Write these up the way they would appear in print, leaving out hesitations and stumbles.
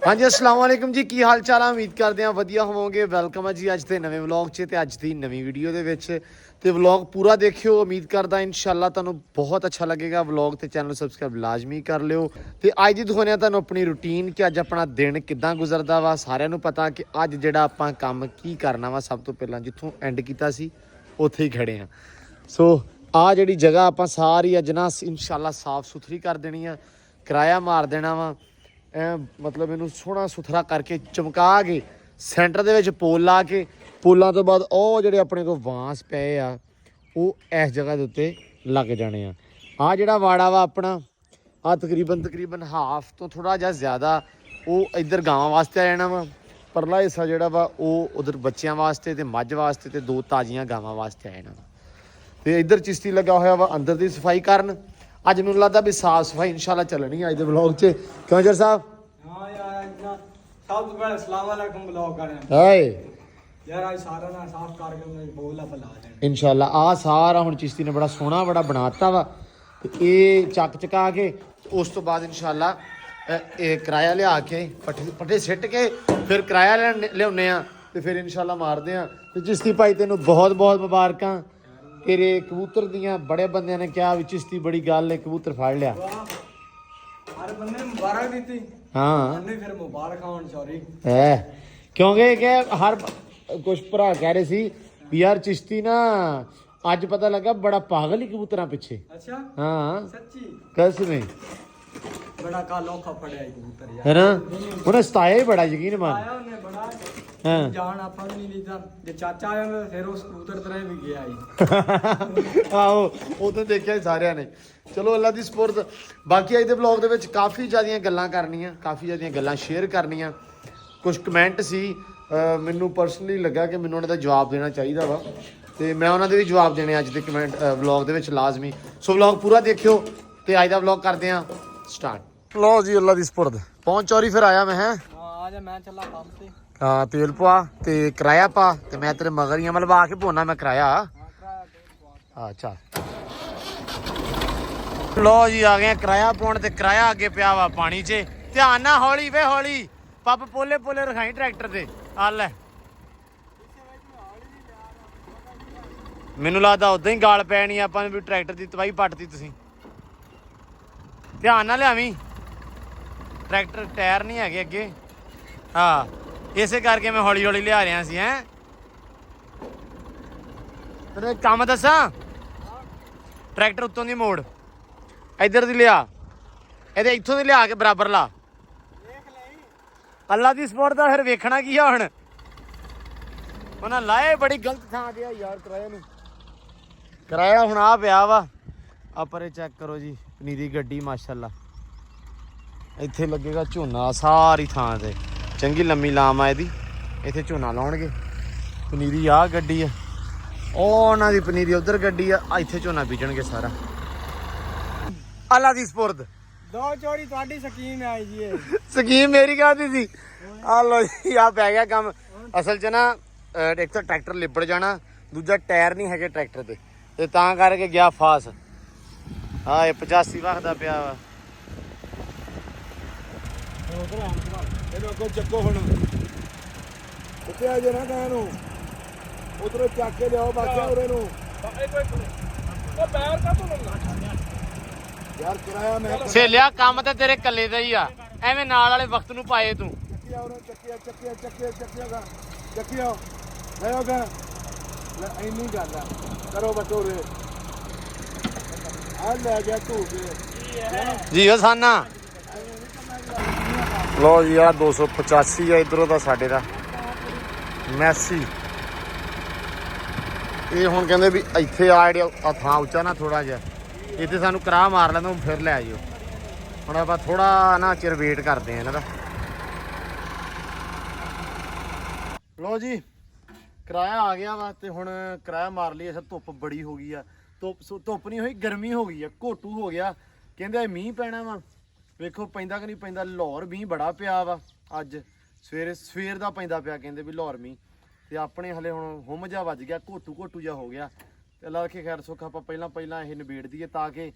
हाँ जी अस्सलाम वालेकुम जी की हाल चाल है उम्मीद करते हैं वधिया होवोगे वेलकम है जी अज के नवे व्लॉग च ते अज दी नवी वीडियो दे विच ते व्लॉग पूरा देखियो उम्मीद करदा इंशाअल्लाह तुहानू बहुत अच्छा लगेगा व्लॉग ते चैनल सब्सक्राइब लाजमी कर लियो ते अज दी दिखाने तुहानू अपनी रूटीन कि अज अपना दिन किदां गुजरदा वा सारिਆਂ ਨੂੰ पता कि अज जिहड़ा आपां काम की करना वा सब तो पहला जिथों एंड कीता सी उत्थे ही खड़े हां सो आ जिहड़ी जगह आपां सारी अज ना इंशाअल्लाह साफ सुथरी कर देनी आ किराया मार देना वा मतलब इनू सोहना सुथरा करके चमका के सेंटर दे विच पोल ला के पोलों तो बाद ਉਹ ਜਿਹੜੇ ਆਪਣੇ ਕੋਲ ਵਾਂਸ ਪਏ ਆ ਉਹ ਇਸ ਜਗ੍ਹਾ ਦੇ ਉੱਤੇ ਲੱਗ ਜਾਣੇ ਆ ਜਿਹੜਾ ਵਾੜਾ ਵਾ ਆਪਣਾ ਆ ਤਕਰੀਬਨ ਹਾਫ ਤੋਂ ਥੋੜਾ ਜਿਹਾ ਜ਼ਿਆਦਾ ਉਹ ਇੱਧਰ ਗਾਵਾਂ ਵਾਸਤੇ ਆ ਜਾਣਾ ਵਾ ਪਰਲਾ ਹਿੱਸਾ ਜਿਹੜਾ ਵਾ ਉਹ ਉਧਰ ਬੱਚਿਆਂ ਵਾਸਤੇ ਤੇ ਮੱਝ ਵਾਸਤੇ ਤੇ ਦੋ ਤਾਜ਼ੀਆਂ ਗਾਵਾਂ ਵਾਸਤੇ ਆ ਜਾਣਾ ਤੇ ਇੱਧਰ ਚਿਸ਼ਤੀ ਲੱਗਾ ਹੋਇਆ ਵਾ ਅੰਦਰ ਦੀ ਸਫਾਈ ਕਰਨ ਅੱਜ ਮੈਨੂੰ ਲੱਗਦਾ ਵੀ ਸਾਫ ਸਫਾਈ ਇਨਸ਼ਾਅੱਲਾ ਚੱਲਣੀ ਅੱਜ ਦੇ ਵਲੌਗ 'ਚ ਕਿਉਂ ਜਰ ਸਾਹਿਬ ਹਾਂ ਯਾਰ ਸਭ ਤੋਂ ਪਹਿਲਾਂ ਅਸਲਾਮ ਵਾਲੇਕੁਮ ਵਲੌਗ ਕਰ ਰਹੇ ਹਾਏ ਯਾਰ ਅੱਜ ਸਾਰਾ ਨਾ ਸਾਫ ਕਰਕੇ ਮੈਂ ਬੋਲਾ ਬਲਾ ਦੇਣਾ ਇਨਸ਼ਾਅੱਲਾ ਆ ਸਾਰਾ ਹੁਣ ਚਿਸ਼ਤੀ ਨੇ ਬੜਾ ਸੋਹਣਾ ਬੜਾ ਬਣਾਤਾ ਵਾ ਤੇ ਇਹ ਚੱਕ ਚਕਾ ਕੇ ਉਸ ਤੋਂ ਬਾਅਦ ਇਨਸ਼ਾਅੱਲਾ ਇਹ ਕਿਰਾਇਆ ਲਿਆ ਕੇ ਪੱਠੇ ਸਿੱਟ ਕੇ ਫਿਰ ਕਿਰਾਇਆ ਲਿਆਉਨੇ ਆ ਤੇ ਫਿਰ ਇਨਸ਼ਾਅੱਲਾ ਮਾਰਦੇ ਆ ਤੇ ਚਿਸ਼ਤੀ ਭਾਈ ਤੈਨੂੰ ਬਹੁਤ ਬਹੁਤ ਮੁਬਾਰਕਾਂ तेरे कबूतर दियां बड़े बंदे ने क्या चिश्ती बड़ी गल है कबूतर फाड़ लिया हर बंदे ने मुबारक दी थी हाँ हमने फिर मुबारक होन सॉरी है क्योंकि के हर कुछ भरा कह रहे सी भी यार चिश्ती ना आज पता लगा बड़ा पागल ही कबूतरा पीछे अच्छा हाँ सच्ची कसमें बड़ा का लोखा फड़या कबूतर यार है ना उन्हें सताया ही बड़ा यकीन मान आया उन्हें बड़ा हाँ जान आपा भी नहीं लीता जे चाचा आया तो फिर उस कबूतर तरह भी गया ही ਆਹੋ ਉਦੋਂ ਦੇਖਿਆ ਸੀ ਸਾਰਿਆਂ ਨੇ ਚਲੋ ਅੱਲਾ ਦੀ ਸਪੁਰਦ ਬਾਕੀ ਅੱਜ ਦੇ ਵਲੌਗ ਦੇ ਵਿੱਚ ਕਾਫੀ ਜ਼ਿਆਦੀਆਂ ਗੱਲਾਂ ਕਰਨੀਆਂ ਕਾਫੀ ਜ਼ਿਆਦੀਆਂ ਗੱਲਾਂ ਸ਼ੇਅਰ ਕਰਨੀਆਂ ਕੁਝ ਕਮੈਂਟ ਸੀ ਮੈਨੂੰ ਪਰਸਨਲੀ ਲੱਗਾ ਕਿ ਮੈਨੂੰ ਉਹਨਾਂ ਦਾ ਜਵਾਬ ਦੇਣਾ ਚਾਹੀਦਾ ਵਾ ਤੇ ਮੈਂ ਉਹਨਾਂ ਦੇ ਵੀ ਜਵਾਬ ਦੇਣੇ ਅੱਜ ਦੇ ਕਮੈਂਟ ਵਲੌਗ ਦੇ ਵਿੱਚ ਲਾਜ਼ਮੀ ਸੋ ਵਲੌਗ ਪੂਰਾ ਦੇਖਿਓ ਤੇ ਅੱਜ ਦਾ ਵਲੌਗ ਕਰਦੇ ਆਂ ਸਟਾਰਟ ਲਓ ਜੀ ਅੱਲਾ ਦੀ ਸਪੁਰਦ ਪਹੁੰਚ ਚੋਰੀ ਫਿਰ ਆਇਆ ਮੈਂ ਹੈ हां आज मैं चला काम से ਹਾਂ ਤੇਲ ਪਾ ਤੇ ਕਿਰਾਇਆ ਪਾ ਤੇ ਮੈਂ ਤੇਰੇ ਮਗਰ ਹੀ ਆ ਮਤਲਬ ਆ ਕੇ ਪੋਣਾ ਮੈਂ ਕਿਰਾਇਆ ਹਾਂ ਚੱਲ ਲੋ ਜੀ ਆ ਗਏ ਕਿਰਾਇਆ ਪਾਉਣ ਤੇ ਕਿਰਾਇਆ ਅੱਗੇ ਪਿਆ ਵਾ ਪਾਣੀ 'ਚ ਧਿਆਨ ਨਾਲ ਹੌਲੀ ਵੇ ਹੌਲੀ ਪੱਪ ਪੋਲੇ ਰਖਾਈ ਟਰੈਕਟਰ ਤੇ ਆ ਲੈ ਮੈਨੂੰ ਲੱਗਦਾ ਉਦਾਂ ਹੀ ਗਾਲ ਪੈਣੀ ਆਪਾਂ ਨੇ ਵੀ ਟਰੈਕਟਰ ਦੀ ਤਬਾਹੀ ਪੱਟਤੀ ਤੁਸੀਂ ਧਿਆਨ ਨਾਲ ਲਿਆਵੀਂ ਟਰੈਕਟਰ ਟਾਇਰ ਨਹੀਂ ਹੈਗੇ ਅੱਗੇ ਹਾਂ ਇਸੇ ਕਰਕੇ ਮੈਂ ਹੌਲੀ ਹੌਲੀ ਲਿਆ ਰਿਹਾ ਸੀ ਹੈ ਤੈਨੂੰ ਇੱਕ ਕੰਮ ਦੱਸਾਂ ਟਰੈਕਟਰ ਉੱਤੋਂ ਦੀ ਮੋੜ ਇੱਧਰ ਦੀ ਲਿਆ ਇਹਦੇ ਇੱਥੋਂ ਦੀ ਲਿਆ ਕੇ ਬਰਾਬਰ ਲਾ ਅੱਲਾ ਦੀ ਸਪੋਰਟ ਦਾ ਫਿਰ ਵੇਖਣਾ ਕੀ ਆ ਹੁਣ ਉਹਨਾਂ ਲਾਏ ਬੜੀ ਗਲਤ ਥਾਂ ਤੇ ਆ ਯਾਰ ਕਿਰਾਇਆ ਹੁਣ ਆ ਪਿਆ ਵਾ ਆ ਪਰੇ ਚੈੱਕ ਕਰੋ ਜੀ ਪਨੀਰੀ ਗੱਡੀ ਮਾਸ਼ਾਅੱਲਾ ਇੱਥੇ ਲੱਗੇਗਾ ਝੋਨਾ ਸਾਰੀ ਥਾਂ ਤੇ ਚੰਗੀ ਲੰਮੀ ਲਾਮ ਆ ਇਹਦੀ ਇੱਥੇ ਝੋਨਾ ਲਾਉਣਗੇ ਪਨੀਰੀ ਆ ਗੱਡੀ ਆ ਉਹ ਉਹਨਾਂ ਦੀ ਪਨੀਰੀ ਉਧਰ ਗੱਡੀ ਆ ਇੱਥੇ ਝੋਨਾ ਬੀਜਣਗੇ ਸਾਰਾ ਅੱਲਾ ਦੀ ਸਪੁਰਦ ਦੋ ਚੋਰੀ ਤੁਹਾਡੀ ਸਕੀਮ ਆਈ ਜੀ ਇਹ ਸਕੀਮ ਮੇਰੀ ਕਾਹਦੀ ਸੀ ਆ ਲੋ ਜੀ ਆ ਪੈ ਗਿਆ ਕੰਮ ਅਸਲ 'ਚ ਨਾ ਇੱਕ ਤਾਂ ਟਰੈਕਟਰ ਲਿਬੜ ਜਾਣਾ ਦੂਜਾ ਟਾਇਰ ਨਹੀਂ ਹੈਗੇ ਟਰੈਕਟਰ ਤੇ ਤਾਂ ਕਰਕੇ ਗਿਆ ਫਾਸ ਹਾਂ ਇਹ 85 ਵਖਦਾ ਪਿਆ ਵਾ ਇਹਨੂੰ ਅੱਗੋਂ ਚੱਕੋ ਹੁਣ ਉੱਤੇ ਆ ਜੇ ਨਾ ਕਹਿ ਨੂੰ ਉਧਰੋਂ ਚੱਕ ਕੇ ਲਿਆਓ ਬਾਕੀ ਉਰੇ ਨੂੰ ਉਹ ਪੈਰ ਕਾ ਤੋਂ ਯਾਰ ਕਿਰਾਇਆ ਮੈਂ ਸੇਲਿਆ ਕੰਮ ਤੇ ਤੇਰੇ ਕੱਲੇ ਦਾ ਹੀ ਆ ਐਵੇਂ ਨਾਲ ਵਾਲੇ ਵਕਤ ਨੂੰ ਪਾਏ ਤੂੰ ਚੱਕਿਆ ਉਰੇ ਚੱਕਿਆ ਲੈ ਉਹ ਗਾ ਲੈ ਇੰਨੀ ਗੱਲ ਆ ਕਰੋ ਬਟੋਰੇ ਆ ਲੈ ਗਿਆ ਤੂੰ ਜੀ ਉਹ ਸਾਨਾ ਲੋ ਜੀ ਆ 285 ਆ ਇਧਰੋਂ ਦਾ ਸਾਡੇ ਦਾ ਮੈਸੀ ਇਹ ਹੁਣ ਕਹਿੰਦੇ ਵੀ ਇੱਥੇ ਆ ਜਿਹੜਾ ਥਾਂ ਉੱਚਾ ਨਾ ਥੋੜਾ ਜਿਹਾ ਇੱਥੇ ਸਾਨੂੰ ਕਰਾਹ ਮਾਰ ਲੈਂਦਾ ਫਿਰ ਲੈ ਆਇਓ ਹੁਣ ਆਪਾਂ ਥੋੜਾ ਨਾ ਚਿਰ ਵੇਟ ਕਰਦੇ ਆ ਇਹਨਾਂ ਦਾ ਲੋ ਜੀ ਕਿਰਾਇਆ ਆ ਗਿਆ ਵਾ ਤੇ ਹੁਣ ਕਿਰਾਇਆ ਮਾਰ ਲਈ ਅਸਾਂ ਧੁੱਪ ਬੜੀ ਹੋ ਗਈ ਆ ਧੁੱਪ ਨਹੀਂ ਹੋਈ ਗਰਮੀ ਹੋ ਗਈ ਆ ਘੋਟੂ ਹੋ ਗਿਆ ਕਹਿੰਦੇ ਮੀਂਹ ਪੈਣਾ ਵਾ ਵੇਖੋ ਪੈਂਦਾ ਕਿ ਨਹੀਂ ਪੈਂਦਾ ਲਾਹੌਰ ਮੀਂਹ ਬੜਾ ਪਿਆ ਵਾ ਅੱਜ ਸਵੇਰ ਦਾ ਪੈਂਦਾ ਪਿਆ ਕਹਿੰਦੇ ਵੀ ਲਾਹੌਰ ਮੀਂਹ ਤੇ ਆਪਣੇ ਹਲੇ ਹੁਣ ਹੁਮ ਜਾ ਵੱਜ ਗਿਆ ਘੋਟੂ ਜਾ ਹੋ ਗਿਆ ਤੇ ਅੱਲਾ ਰੱਖੇ ਖੈਰ ਸੁੱਖ ਆਪਾਂ ਪਹਿਲਾਂ ਇਹ ਨਿਬੇੜ ਦਈਏ ਤਾਂ ਕਿ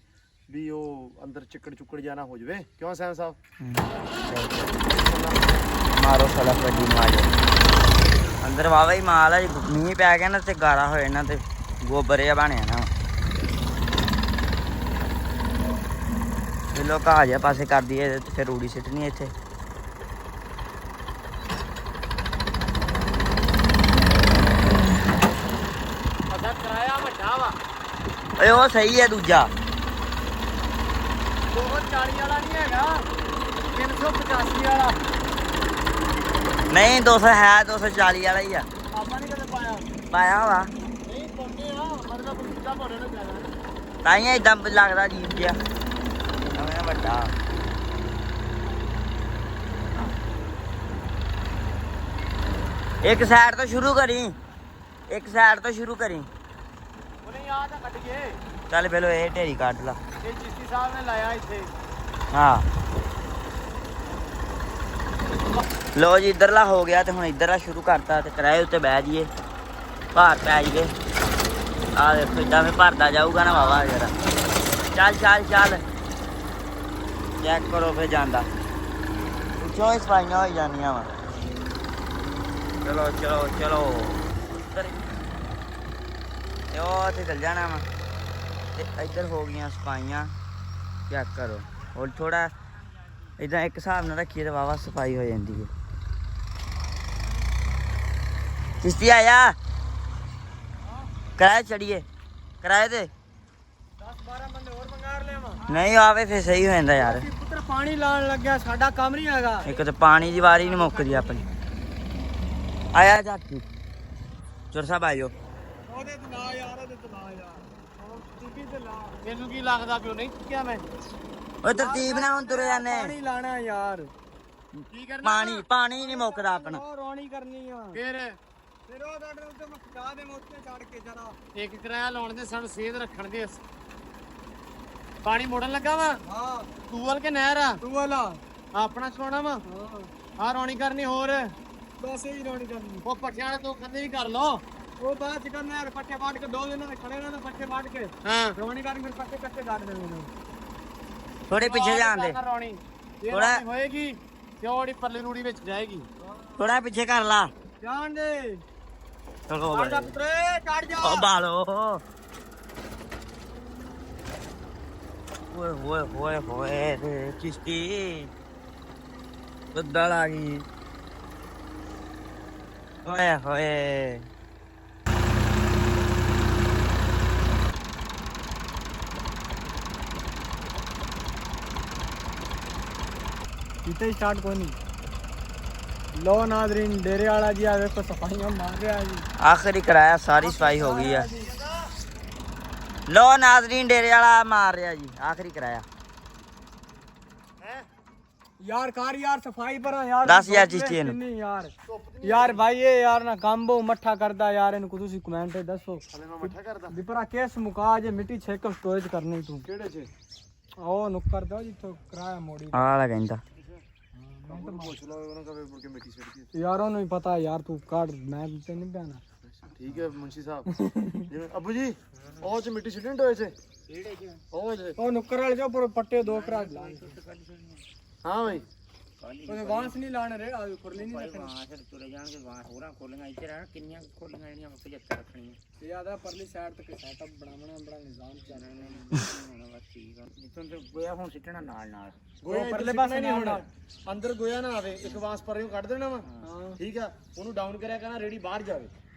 ਵੀ ਉਹ ਅੰਦਰ ਚਿੱਕੜ ਚੁੱਕੜ ਜਾਣਾ ਹੋ ਜਾਵੇ ਕਿਉਂ ਸੈਮ ਸਾਹਿਬ ਮਾਰੋ ਸਲਫ ਗੱਡੀ ਨੂੰ ਆ ਜਾਓ ਅੰਦਰ ਵਾਵਾ ਹੀ ਮਾਲ ਆ ਜੀ ਮੀਂਹ ਪੈ ਗਿਆ ਨਾ ਤੇ ਗਾਰਾ ਹੋ ਜਾਣਾ ਤੇ ਗੋਬਰ ਜਿਹਾ ਬਣ ਜਾਣਾ ਲੋ ਘਾਹ ਜਿਹਾ ਪਾਸੇ ਕਰ ਦਈਏ ਤੇ ਫਿਰ ਰੂੜੀ ਸਿੱਟਣੀ ਇੱਥੇ ਕਿਰਾਇਆ ਵੱਡਾ ਵਾ ਓਏ ਉਹ ਸਹੀ ਹੈ ਦੂਜਾ 240 ਵਾਲਾ ਨਹੀਂ ਹੈਗਾ 385 ਵਾਲਾ ਨਹੀਂ 200 ਹੈ 240 ਵਾਲਾ ਹੀ ਆ ਆਪਾਂ ਨਹੀਂ ਕਦੇ ਪਾਇਆ ਪਾਇਆ ਵਾ ਨਹੀਂ ਪਾਉਂਦੇ ਆ ਮਤਲਬ ਦੂਜਾ ਪਾਉਣੇ ਨੂੰ ਜ਼ਿਆਦਾ ਤਾਂ ਹੀ ਏਦਾਂ ਲੱਗਦਾ ਅਜੀਬ ਜਿਹਾ ਨਵੇਂ ਵੱਡਾ ਇੱਕ ਸਾਈਡ ਤੋਂ ਸ਼ੁਰੂ ਕਰੀ ਇੱਕ ਸਾਈਡ ਤੋਂ ਸ਼ੁਰੂ ਕਰੀ ਉਹਨੇ ਆ ਤਾਂ ਕੱਢ ਗਏ ਚੱਲ ਪਹਿਲਾਂ ਇਹ ਢੇਰੀ ਕੱਢ ਲਾ ਇਹ ਚਿਸ਼ਤੀ ਸਾਹਿਬ ਨੇ ਲਾਇਆ ਇੱਥੇ ਹਾਂ ਲੋ ਜੀ ਇਧਰਲਾ ਹੋ ਗਿਆ ਤੇ ਹੁਣ ਇਧਰਲਾ ਸ਼ੁਰੂ ਕਰਤਾ ਤੇ ਕਿਰਾਏ ਉੱਤੇ ਬਹਿ ਜਾਈਏ ਭਾਰ ਪੈ ਜਾਈਏ ਆ ਦੇਖੋ ਇਦਾਂ ਵੀ ਭਰਦਾ ਜਾਊਗਾ ਨਾ ਵਾਵਾ ਜਰਾ ਚੱਲ ਚੱਲ ਚੱਲ ਚੈੱਕ ਕਰੋ ਫੇ ਜਾਂਦਾ ਪਿੱਛੋਂ ਸਫਾਈਆਂ ਹੋਈ ਜਾਂਦੀਆਂ ਵਾ ਚਲੋ ਚਲੋ ਚਲੋ ਉੱਧਰ ਤੇ ਉਹ ਤੇ ਚੱਲ ਜਾਣਾ ਵਾ ਤੇ ਇੱਧਰ ਹੋ ਗਈਆਂ ਸਫਾਈਆਂ ਚੈੱਕ ਕਰੋ ਹੋਰ ਥੋੜਾ ਇਦਾਂ ਇੱਕ ਹਿਸਾਬ ਨਾਲ ਰੱਖੀਏ ਤੇ ਵਾਵਾ ਸਫਾਈ ਹੋ ਜਾਂਦੀ ਹੈ ਚਿਸ਼ਤੀ ਆਇਆ ਕਿਰਾਏ ਚੜੀਏ ਕਿਰਾਏ ਤੇ 10-12 ਬੰਦੇ ਹੋਰ ਮੰਗਾਰ ਲਿਆਵਾਂ ਨਹੀਂ ਆਵੇ ਫੇ ਸਹੀ ਹੋ ਜਾਂਦਾ ਯਾਰ ਪੁੱਤਰ ਪਾਣੀ ਲਾਉਣ ਲੱਗਿਆ ਸਾਡਾ ਕੰਮ ਨਹੀਂ ਹੈਗਾ ਇੱਕ ਤੇ ਪਾਣੀ ਦੀ ਵਾਰੀ ਨਹੀਂ ਮੁੱਕਦੀ ਆਪਣੀ ਆਇਆ ਜਾਕੀ ਚੋਰ ਸਾਹਿਬ ਆਇਓ ਉਹਦੇ ਤੇ ਨਾ ਯਾਰ ਉਹਦੇ ਤੇ ਨਾ ਯਾਰ ਉਹ ਟੀਪੀ ਤੇ ਲਾ ਮੈਨੂੰ ਕੀ ਲੱਗਦਾ ਪਿਓ ਨਹੀਂ ਕਿਹਾ ਮੈਂ ਓਏ ਤਰਤੀਬ ਨਾਲ ਹੁਣ ਤੁਰੇ ਜਾਂਦੇ ਪਾਣੀ ਲਾਣਾ ਯਾਰ ਕੀ ਕਰਨਾ ਪਾਣੀ ਨਹੀਂ ਮੁੱਕਦਾ ਆਪਣਾ ਉਹ ਰੋਣੀ ਕਰਨੀ ਆ ਫਿਰ ਉਹ ਤੁਹਾਡੇ ਉੱਤੇ ਮੈਂ ਖਾ ਦੇ ਮੋਤੇ ਚੜ ਕੇ ਜਰਾ ਇੱਕ ਕਿਰਾਇਆ ਲਾਉਣ ਦੇ ਸਾਨੂੰ ਸੇਧ ਰੱਖਣ ਦੇ ਪਾਣੀ ਮੋੜਨ ਲੱਗਾ ਵਾ ਹਾਂ ਟੂਵਲ ਕੇ ਨਹਿਰ ਆ ਟੂਵਲ ਆ ਆਪਣਾ ਛੋਣਾ ਵਾ ਹਾਂ ਆ ਰੋਣੀ ਕਰਨੀ ਹੋਰ ਬਸ ਹੀ ਰੋਣੀ ਕਰਨੀ ਉਹ ਪੱਠਿਆਂ ਵਾਲੇ ਤੋਂ ਖੰਦੇ ਵੀ ਕਰ ਲੋ ਉਹ ਬਾਅਦ ਚ ਕਰਨਾ ਯਾਰ ਪੱਠੇ ਵਾਟ ਕੇ ਦੋ ਦਿਨਾਂ ਦੇ ਖੜੇ ਰਹਿਣਾ ਪੱਠੇ ਵਾਟ ਕੇ ਹਾਂ ਰੋਣੀ ਕਰਨੀ ਫਿਰ ਪੱਠੇ ਕੱਟੇ ਕੱਢ ਦੇਣੇ ਨੇ ਥੋੜੇ ਪਿੱਛੇ ਜਾਂਦੇ ਰੋਣੀ ਥੋੜਾ ਹੋਏਗੀ ਤੇ ਉਹੜੀ ਪਰਲੀ ਰੂੜੀ ਵਿੱਚ ਜਾਏਗੀ ਥੋੜਾ ਪਿੱਛੇ ਕਰ ਲਾ ਜਾਣ ਦੇ ਚਲੋ ਚੜ ਜਾ ਪੁੱਤਰੇ ਚੜ ਜਾ ਓ ਬਾਲੋ ਓਏ ਹੋਏ ਹੋਏ ਹੋਏ ਰੇ ਚਿਸ਼ਤੀ ਬੱਦਲ ਆ ਗਈ ਓਏ ਹੋਏ ਕਿਤੇ ਸਟਾਰਟ ਕੋਈ ਨਹੀਂ ਲੋ ਨਾਜ਼ਰੀਨ ਡੇਰੇ ਵਾਲਾ ਜੀ ਆ ਵੇਖੋ ਸਫਾਈਆਂ ਮਾਰ ਰਿਹਾ ਜੀ ਆਖਰੀ ਕਰਾਇਆ ਸਾਰੀ ਸਫਾਈ ਹੋ ਗਈ ਆ ਲੋ ਨਾਜ਼ਰੀਨ ਡੇਰੇ ਵਾਲਾ ਮਾਰ ਰਿਹਾ ਜੀ ਆਖਰੀ ਕਰਾਇਆ यार कार यार सफाई पर यार 10,000 ਚਿਸ਼ਤੀ ਇਹਨੂੰ नहीं यार यार भाई ये यार ना काम बहु मट्ठा करदा यार इनको तुसी कमेंट दसो हले मैं मट्ठा करदा विपरा केस मुका जे मिट्टी छेक स्टोरेज करनी तू केड़े छे ओ नुक्कर दो जिथो किराया मोड़ी ਆਲਾ ਕਹਿੰਦਾ पूछ लो उन्होंने कभी मुड़ के मिट्टी छेड़ दी यार ओनु पता यार तू काट मैं ते नहीं बहना ठीक है मुंशी साहब अबू जी ओ च मिट्टी छिड़न होए छे केड़े छे ओ नुक्कर वाले जो पर पट्टे दो करा ला हाँ भाई ਉਹਨੇ ਵਾਂਸ ਨਹੀਂ ਲਾਣ ਰੇ ਆ ਖੁਰਲੀ ਨਹੀਂ ਰੱਖਣੀ ਵਾਂਸ ਤੁਰੇ ਜਾਣਗੇ ਵਾਂਸ ਹੋਰਾਂ ਖੋਲੀਆਂ ਇੱਥੇ ਰਹਿਣ ਕਿੰਨੀਆਂ ਖੋਲੀਆਂ ਜਿਹੜੀਆਂ 75 ਰੱਖਣੀਆਂ ਤੇ ਜ਼ਿਆਦਾ ਪਰਲੀ ਸਾਈਡ ਤੇ ਸੈਟਅਪ ਬਣਾਉਣਾ ਬੜਾ ਨਿਜ਼ਾਮ ਚੱਲਣਾ ਬਸ ਠੀਕ ਆ ਜਿੱਥੋਂ ਤੇ ਗੋਇਆ ਹੁਣ ਸਿੱਟਣਾ ਨਾਲ ਨਾਲ ਗੋਇਆ ਪਰਲੇ ਪਾਸੇ ਨਹੀਂ ਹੋਣਾ ਅੰਦਰ ਗੋਇਆ ਨਾ ਆਵੇ ਇੱਕ ਵਾਂਸ ਪਰਿਓ ਕੱਢ ਦੇਣਾ ਵਾ ਠੀਕ ਆ ਉਹਨੂੰ ਡਾਊਨ ਕਰਿਆ ਕਰਨਾ ਰੇੜੀ ਬਾਹਰ ਜਾਵੇ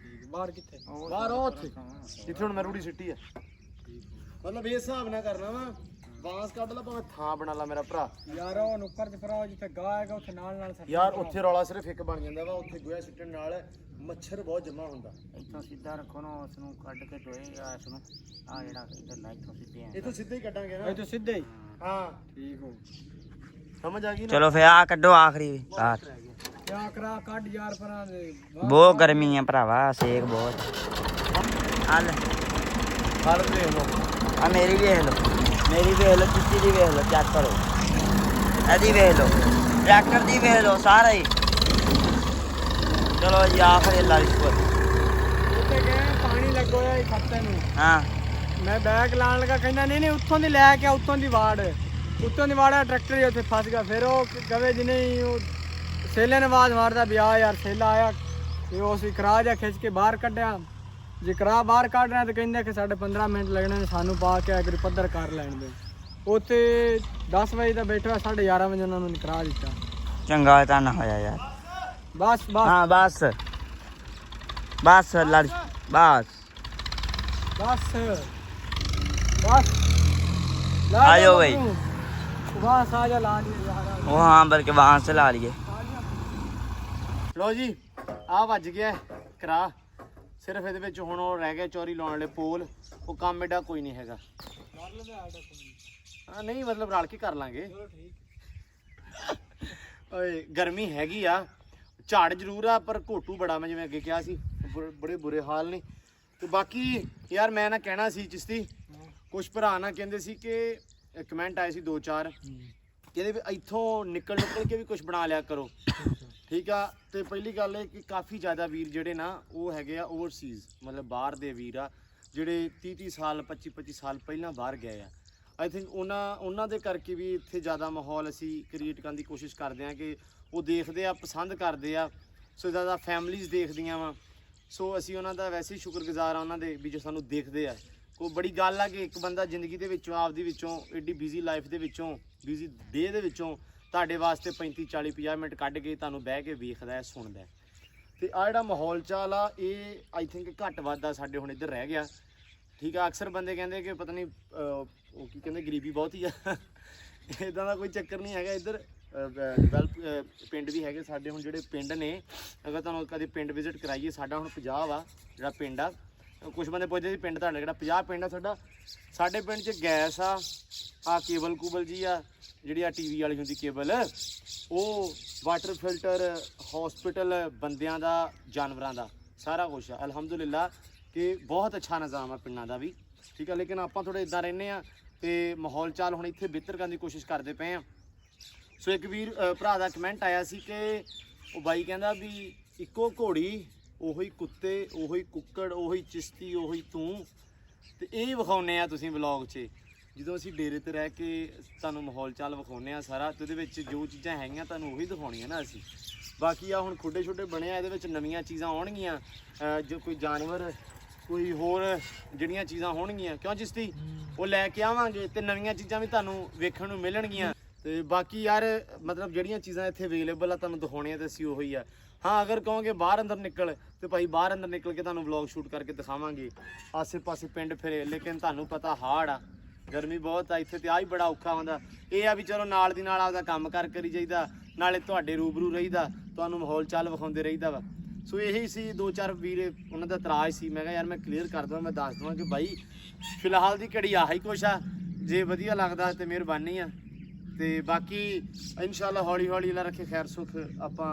ਬਾਹਰ ਕਿੱਥੇ ਬਾਹਰ ਉਹ ਉੱਥੇ ਜਿੱਥੇ ਹੁਣ ਮੈਂ ਰੂੜੀ ਸਿੱਟੀ ਆ ਮਤਲਬ ਇਹ ਹਿਸਾਬ ਨਾਲ ਕਰਨਾ ਵਾ ਬਾਂਸ ਕੱਢ ਲਾ ਭਾਵੇਂ ਥਾਂ ਬਣਾ ਲਾ ਮੇਰਾ ਭਰਾ ਯਾਰ ਉਹ ਨੁੱਕਰ ਚ ਭਰਾ ਜਿੱਥੇ ਗਾਹ ਹੈਗਾ ਉੱਥੇ ਨਾਲ ਯਾਰ ਉੱਥੇ ਰੌਲਾ ਸਿਰਫ ਇੱਕ ਬਣ ਜਾਂਦਾ ਵਾ ਉੱਥੇ ਗੋਇਆ ਸਿੱਟਣ ਨਾਲ ਮੱਛਰ ਬਹੁਤ ਜਮਾ ਹੁੰਦਾ ਇੱਥੋਂ ਸਿੱਧਾ ਰੱਖੋ ਨਾ ਉਸ ਨੂੰ ਕੱਢ ਕੇ ਦੋਏਗਾ ਇਸ ਨੂੰ ਆ ਜਿਹੜਾ ਇੱਧਰ ਲਾ ਇੱਥੋਂ ਸਿੱਧੇ ਆ ਇੱਥੋਂ ਸਿੱਧੇ ਹੀ ਕੱਢਾਂਗੇ ਨਾ ਇੱਥੋਂ ਸਿੱਧੇ ਹੀ ਹਾਂ ਠੀਕ ਹੋ ਸਮਝ ਆ ਗਈ ਨਾ ਚਲੋ ਫੇ ਆ ਕੱਢੋ ਆਖਰੀ ਆ ਕਿਆ ਕਰਾ ਕੱਢ ਯਾਰ ਪਰਾਂ ਦੇ ਬਹੁਤ ਗਰਮੀ ਆ ਭਰਾਵਾ ਸੇਕ ਬਹੁਤ ਹਲ ਫੜ ਦੇਖ ਲੋ ਆ ਮੇਰੀ ਵੇਖ ਲੋ ਮੇਰੀ ਵੇਖ ਲੋ ਚਿੱਟੀ ਦੀ ਵੇਖ ਲੋ ਚੈੱਕ ਕਰੋ ਇਹਦੀ ਵੇਖ ਲੋ ਟਰੈਕਟਰ ਦੀ ਵੇਖ ਲੋ ਸਾਰਾ ਹੀ ਚਲੋ ਜੀ ਆਖਰੀ ਲਾਲਿਸ਼ਪੁਰ ਉੱਤੇ ਗਏ ਪਾਣੀ ਲੱਗੋ ਹੋਇਆ ਖੱਤੇ ਨੂੰ ਹਾਂ ਮੈਂ ਬੈਗ ਲਾਣ ਲੱਗਾ ਕਹਿੰਦਾ ਨਹੀਂ ਨਹੀਂ ਉੱਥੋਂ ਦੀ ਲੈ ਕੇ ਉੱਤੋਂ ਦੀ ਵਾੜ ਉੱਤੋਂ ਦੀ ਵਾੜਾ ਟਰੈਕਟਰ ਹੀ ਉੱਥੇ ਫਸ ਗਿਆ ਫਿਰ ਉਹ ਗਵੇ ਜਿਹਨੇ ਉਹ ਸੇਲੇ ਨੇ ਆਵਾਜ਼ ਮਾਰਦਾ ਵੀ ਆ ਯਾਰ ਸੇਲਾ ਆਇਆ ਤੇ ਉਹ ਅਸੀਂ ਕਰਾ ਜਾ ਖਿੱਚ ਕੇ ਬਾਹਰ ਕੱਢਿਆ। ਜੇ ਕਰਾ ਬਾਹਰ ਕੱਢ ਰਹੇ ਤੇ ਕਹਿੰਦੇ ਕਿ ਸਾਡੇ 15 ਮਿੰਟ ਲੱਗਣੇ ਨੇ ਸਾਨੂੰ ਪਾ ਕੇ ਅਗਰ ਪੱਧਰ ਕਰ ਲੈਣ ਦੇ। ਉੱਥੇ 10 ਵਜੇ ਦਾ ਬੈਠਾ 11:30 ਵਜੇ ਉਹਨਾਂ ਨੂੰ ਕਰਾ ਦਿੱਤਾ। ਚੰਗਾ ਤਾਂ ਨਾ ਹੋਇਆ ਯਾਰ। ਬਸ ਬਸ ਹਾਂ ਬਸ ਬਸ ਲੜ ਬਸ ਬਸ ਬਸ ਆ ਜਾਓ ਬਈ। बस आ जा ला लिए यार। ਉਹ ਹਾਂ ਬਲਕਿ ਵਹਾਂ ਸੇ ਲਾ ਲਈਏ। ਲੋ ਜੀ ਆ ਵੱਜ ਗਿਆ ਕਰਾ। ਸਿਰਫ ਇਹਦੇ ਵਿੱਚ ਹੁਣ ਉਹ ਰਹਿ ਗਿਆ ਚੋਰੀ ਲਾਉਣ ਵਾਲੇ ਪੋਲ। ਉਹ ਕੰਮ ਐਡਾ ਕੋਈ ਨਹੀਂ ਹੈਗਾ। ਹਾਂ ਨਹੀਂ ਮਤਲਬ ਰਲ ਕੇ ਕਰ ਲਾਂਗੇ। ਓਏ ਗਰਮੀ ਹੈਗੀ ਆ, ਝਾੜ ਜ਼ਰੂਰ ਆ ਪਰ ਘੋਟੂ ਬੜਾ। ਮੈਂ ਜਿਵੇਂ ਅੱਗੇ ਕਿਹਾ ਸੀ ਬੜੇ ਬੁਰੇ ਹਾਲ ਨੇ। ਤੇ ਬਾਕੀ ਯਾਰ ਮੈਂ ਨਾ ਕਹਿਣਾ ਸੀ ਚਿਸ਼ਤੀ, ਕੁਛ ਭਰਾ ਨਾ ਕਹਿੰਦੇ ਸੀ ਕਿ ਕਮੈਂਟ ਆਏ ਸੀ 2-4 ਕਹਿੰਦੇ ਵੀ ਇੱਥੋਂ ਨਿਕਲ ਕੇ ਵੀ ਕੁਝ ਬਣਾ ਲਿਆ ਕਰੋ। ਠੀਕ ਆ। ਤੇ ਪਹਿਲੀ ਗੱਲ ਇਹ ਕਿ ਕਾਫੀ ਜ਼ਿਆਦਾ ਵੀਰ ਜਿਹੜੇ ਨਾ ਉਹ ਹੈਗੇ ਆ ਓਵਰਸੀਜ਼, ਮਤਲਬ ਬਾਹਰ ਦੇ ਵੀਰ ਆ ਜਿਹੜੇ 30 ਸਾਲ 25 ਸਾਲ ਪਹਿਲਾਂ ਬਾਹਰ ਗਏ ਆ। ਆਈ ਥਿੰਕ ਉਹਨਾਂ ਦੇ ਕਰਕੇ ਵੀ ਇੱਥੇ ਜ਼ਿਆਦਾ ਮਾਹੌਲ ਅਸੀਂ ਕ੍ਰੀਏਟ ਕਰਨ ਦੀ ਕੋਸ਼ਿਸ਼ ਕਰਦੇ ਹਾਂ ਕਿ ਉਹ ਦੇਖਦੇ ਆ, ਪਸੰਦ ਕਰਦੇ ਆ। ਸੋ ਜ਼ਿਆਦਾ ਫੈਮਲੀਜ਼ ਦੇਖਦੀਆਂ ਵਾ। ਸੋ ਅਸੀਂ ਉਹਨਾਂ ਦਾ ਵੈਸੇ ਹੀ ਸ਼ੁਕਰਗੁਜ਼ਾਰ ਆ ਉਹਨਾਂ ਦੇ ਵੀ ਜੋ ਸਾਨੂੰ ਦੇਖਦੇ ਆ। ਕੋਈ ਬੜੀ ਗੱਲ ਆ ਕਿ ਇੱਕ ਬੰਦਾ ਜ਼ਿੰਦਗੀ ਦੇ ਵਿੱਚੋਂ ਆਪਦੀ ਵਿੱਚੋਂ ਐਡੀ ਬਿਜ਼ੀ ਲਾਈਫ ਦੇ ਵਿੱਚੋਂ ਬਿਜ਼ੀ ਡੇ ਦੇ ਵਿੱਚੋਂ ਤੁਹਾਡੇ ਵਾਸਤੇ 35 40 50 ਮਿੰਟ ਕੱਢ ਕੇ ਤੁਹਾਨੂੰ ਬਹਿ ਕੇ ਵੇਖਦਾ ਹੈ, ਸੁਣਦਾ ਹੈ। ਤੇ ਆ ਜਿਹੜਾ ਮਾਹੌਲ ਚਾਲ ਆ ਇਹ ਆਈ ਥਿੰਕ ਘੱਟ ਵੱਧ ਆ ਸਾਡੇ ਹੁਣ ਇੱਧਰ ਰਹਿ ਗਿਆ। ਠੀਕ ਆ। ਅਕਸਰ ਬੰਦੇ ਕਹਿੰਦੇ ਕਿ ਪਤਾ ਨਹੀਂ ਉਹ ਕੀ ਕਹਿੰਦੇ ਗਰੀਬੀ ਬਹੁਤ ਹੀ ਆ। ਇੱਦਾਂ ਦਾ ਕੋਈ ਚੱਕਰ ਨਹੀਂ ਹੈਗਾ ਇੱਧਰ। ਪਿੰਡ ਵੀ ਹੈਗੇ ਸਾਡੇ। ਹੁਣ ਜਿਹੜੇ ਪਿੰਡ ਨੇ ਅਗਰ ਤੁਹਾਨੂੰ ਕਦੇ ਪਿੰਡ ਵਿਜ਼ਿਟ ਕਰਾਈਏ, ਸਾਡਾ ਹੁਣ 50 ਆ ਜਿਹੜਾ ਪਿੰਡ ਆ। ਕੁਛ ਬੰਦੇ ਪੁੱਛਦੇ ਸੀ ਪਿੰਡ ਤੁਹਾਡਾ ਕਿਹੜਾ, 50 ਪਿੰਡ ਆ ਸਾਡਾ। ਸਾਡੇ ਪਿੰਡ 'ਚ ਗੈਸ ਆ ਕੇਬਲ ਕੂਬਲ ਜੀ ਆ ਜਿਹੜੀ ਆ TV ਵਾਲੀ ਹੁੰਦੀ ਕੇਬਲ, ਉਹ ਵਾਟਰ ਫਿਲਟਰ, ਹਸਪੀਟਲ, ਬੰਦਿਆਂ ਦਾ, ਜਾਨਵਰਾਂ ਦਾ ਸਾਰਾ ਕੁਛ ਆ। ਅਲਹਮਦੁਲਿਲਾ ਕਿ ਬਹੁਤ ਅੱਛਾ ਨਿਜ਼ਾਮ ਆ ਪਿੰਡਾਂ ਦਾ ਵੀ। ਠੀਕ ਆ। ਲੇਕਿਨ ਆਪਾਂ ਥੋੜ੍ਹੇ ਇੱਦਾਂ ਰਹਿੰਦੇ ਆ ਤੇ ਮਾਹੌਲ ਚਾਲ ਹੁਣ ਇੱਥੇ ਬਿਹਤਰ ਕਰਨ ਦੀ ਕੋਸ਼ਿਸ਼ ਕਰਦੇ ਪਏ ਆ। ਸੋ ਇੱਕ ਵੀਰ ਭਰਾ ਦਾ ਕਮੈਂਟ ਆਇਆ ਸੀ ਕਿ ਉਹ ਬਾਈ ਕਹਿੰਦਾ ਵੀ ਇੱਕੋ ਘੋੜੀ, ਉਹੀ ਕੁੱਤੇ, ਉਹੀ ਕੁੱਕੜ, ਉਹੀ ਚਿਸ਼ਤੀ, ਉਹੀ ਤੂੰ। ਤੇ ਇਹ ਵਿਖਾਉਂਦੇ ਆ ਤੁਸੀਂ ਵਲੌਗ 'ਚ ਜਦੋਂ ਅਸੀਂ ਡੇਰੇ ਤੇ ਰਹਿ ਕੇ ਤੁਹਾਨੂੰ ਮਾਹੌਲ ਚਾਲ ਵਿਖਾਉਂਦੇ ਆ ਸਾਰਾ। ਤੇ ਉਹਦੇ ਵਿੱਚ ਜੋ ਚੀਜ਼ਾਂ ਹੈਗੀਆਂ ਤੁਹਾਨੂੰ ਉਹੀ ਦਿਖਾਉਣੀਆਂ ਨਾ ਅਸੀਂ। ਬਾਕੀ ਆ ਹੁਣ ਖੁੱਡੇ ਛੋਟੇ ਬਣੇ ਆ, ਇਹਦੇ ਵਿੱਚ ਨਵੀਆਂ ਚੀਜ਼ਾਂ ਆਉਣਗੀਆਂ। ਜੋ ਕੋਈ ਜਾਨਵਰ, ਕੋਈ ਹੋਰ ਜਿਹੜੀਆਂ ਚੀਜ਼ਾਂ ਹੋਣਗੀਆਂ, ਕਿਉਂ ਚਿਸ਼ਤੀ, ਉਹ ਲੈ ਕੇ ਆਵਾਂਗੇ ਤੇ ਨਵੀਆਂ ਚੀਜ਼ਾਂ ਵੀ ਤੁਹਾਨੂੰ ਵੇਖਣ ਨੂੰ ਮਿਲਣਗੀਆਂ। ਤੇ ਬਾਕੀ ਯਾਰ ਮਤਲਬ ਜਿਹੜੀਆਂ ਚੀਜ਼ਾਂ ਇੱਥੇ ਅਵੇਲੇਬਲ ਆ ਤੁਹਾਨੂੰ ਦਿਖਾਉਣੀਆਂ ਤੇ ਅਸੀਂ ਉਹੀ ਆ। ਹਾਂ ਅਗਰ ਕਹੋਗੇ ਬਾਹਰ ਅੰਦਰ ਨਿਕਲ ਤੇ ਭਾਈ ਬਾਹਰ ਅੰਦਰ ਨਿਕਲ ਕੇ ਤੁਹਾਨੂੰ ਵਲੌਗ ਸ਼ੂਟ ਕਰਕੇ ਦਿਖਾਵਾਂਗੇ ਆਸੇ ਪਾਸੇ ਪਿੰਡ ਫਿਰੇ। ਲੇਕਿਨ ਤੁਹਾਨੂੰ ਪਤਾ ਹਾੜ ਆ, ਗਰਮੀ ਬਹੁਤ ਆ ਇੱਥੇ ਤੇ ਆ ਹੀ ਬੜਾ ਔਖਾ ਹੁੰਦਾ। ਇਹ ਆ ਵੀ ਚਲੋ ਨਾਲ ਦੀ ਨਾਲ ਆਪਦਾ ਕੰਮ ਕਾਰ ਕਰੀ ਜਾਈਦਾ, ਨਾਲੇ ਤੁਹਾਡੇ ਰੂਬਰੂ ਰਹੀਦਾ, ਤੁਹਾਨੂੰ ਮਾਹੌਲ ਚਾਲ ਵਿਖਾਉਂਦੇ ਰਹੀਦਾ ਵਾ। ਸੋ ਇਹੀ ਸੀ 2-4 ਵੀਰ ਉਹਨਾਂ ਦਾ ਇਤਰਾਜ਼ ਸੀ। ਮੈਂ ਕਿਹਾ ਯਾਰ ਮੈਂ ਕਲੀਅਰ ਕਰ ਦਵਾਂ, ਮੈਂ ਦੱਸ ਦਵਾਂ ਕਿ ਬਾਈ ਫਿਲਹਾਲ ਦੀ ਘੜੀ ਆਹੀ ਕੁਛ ਆ। ਜੇ ਵਧੀਆ ਲੱਗਦਾ ਤੇ ਮਿਹਰਬਾਨੀ ਆ। ਤੇ ਬਾਕੀ ਇਨਸ਼ਾਅੱਲਾ ਹੌਲੀ ਹੌਲੀ ਅੱਲਾ ਰੱਖੇ ਖੈਰ ਸੁੱਖ ਆਪਾਂ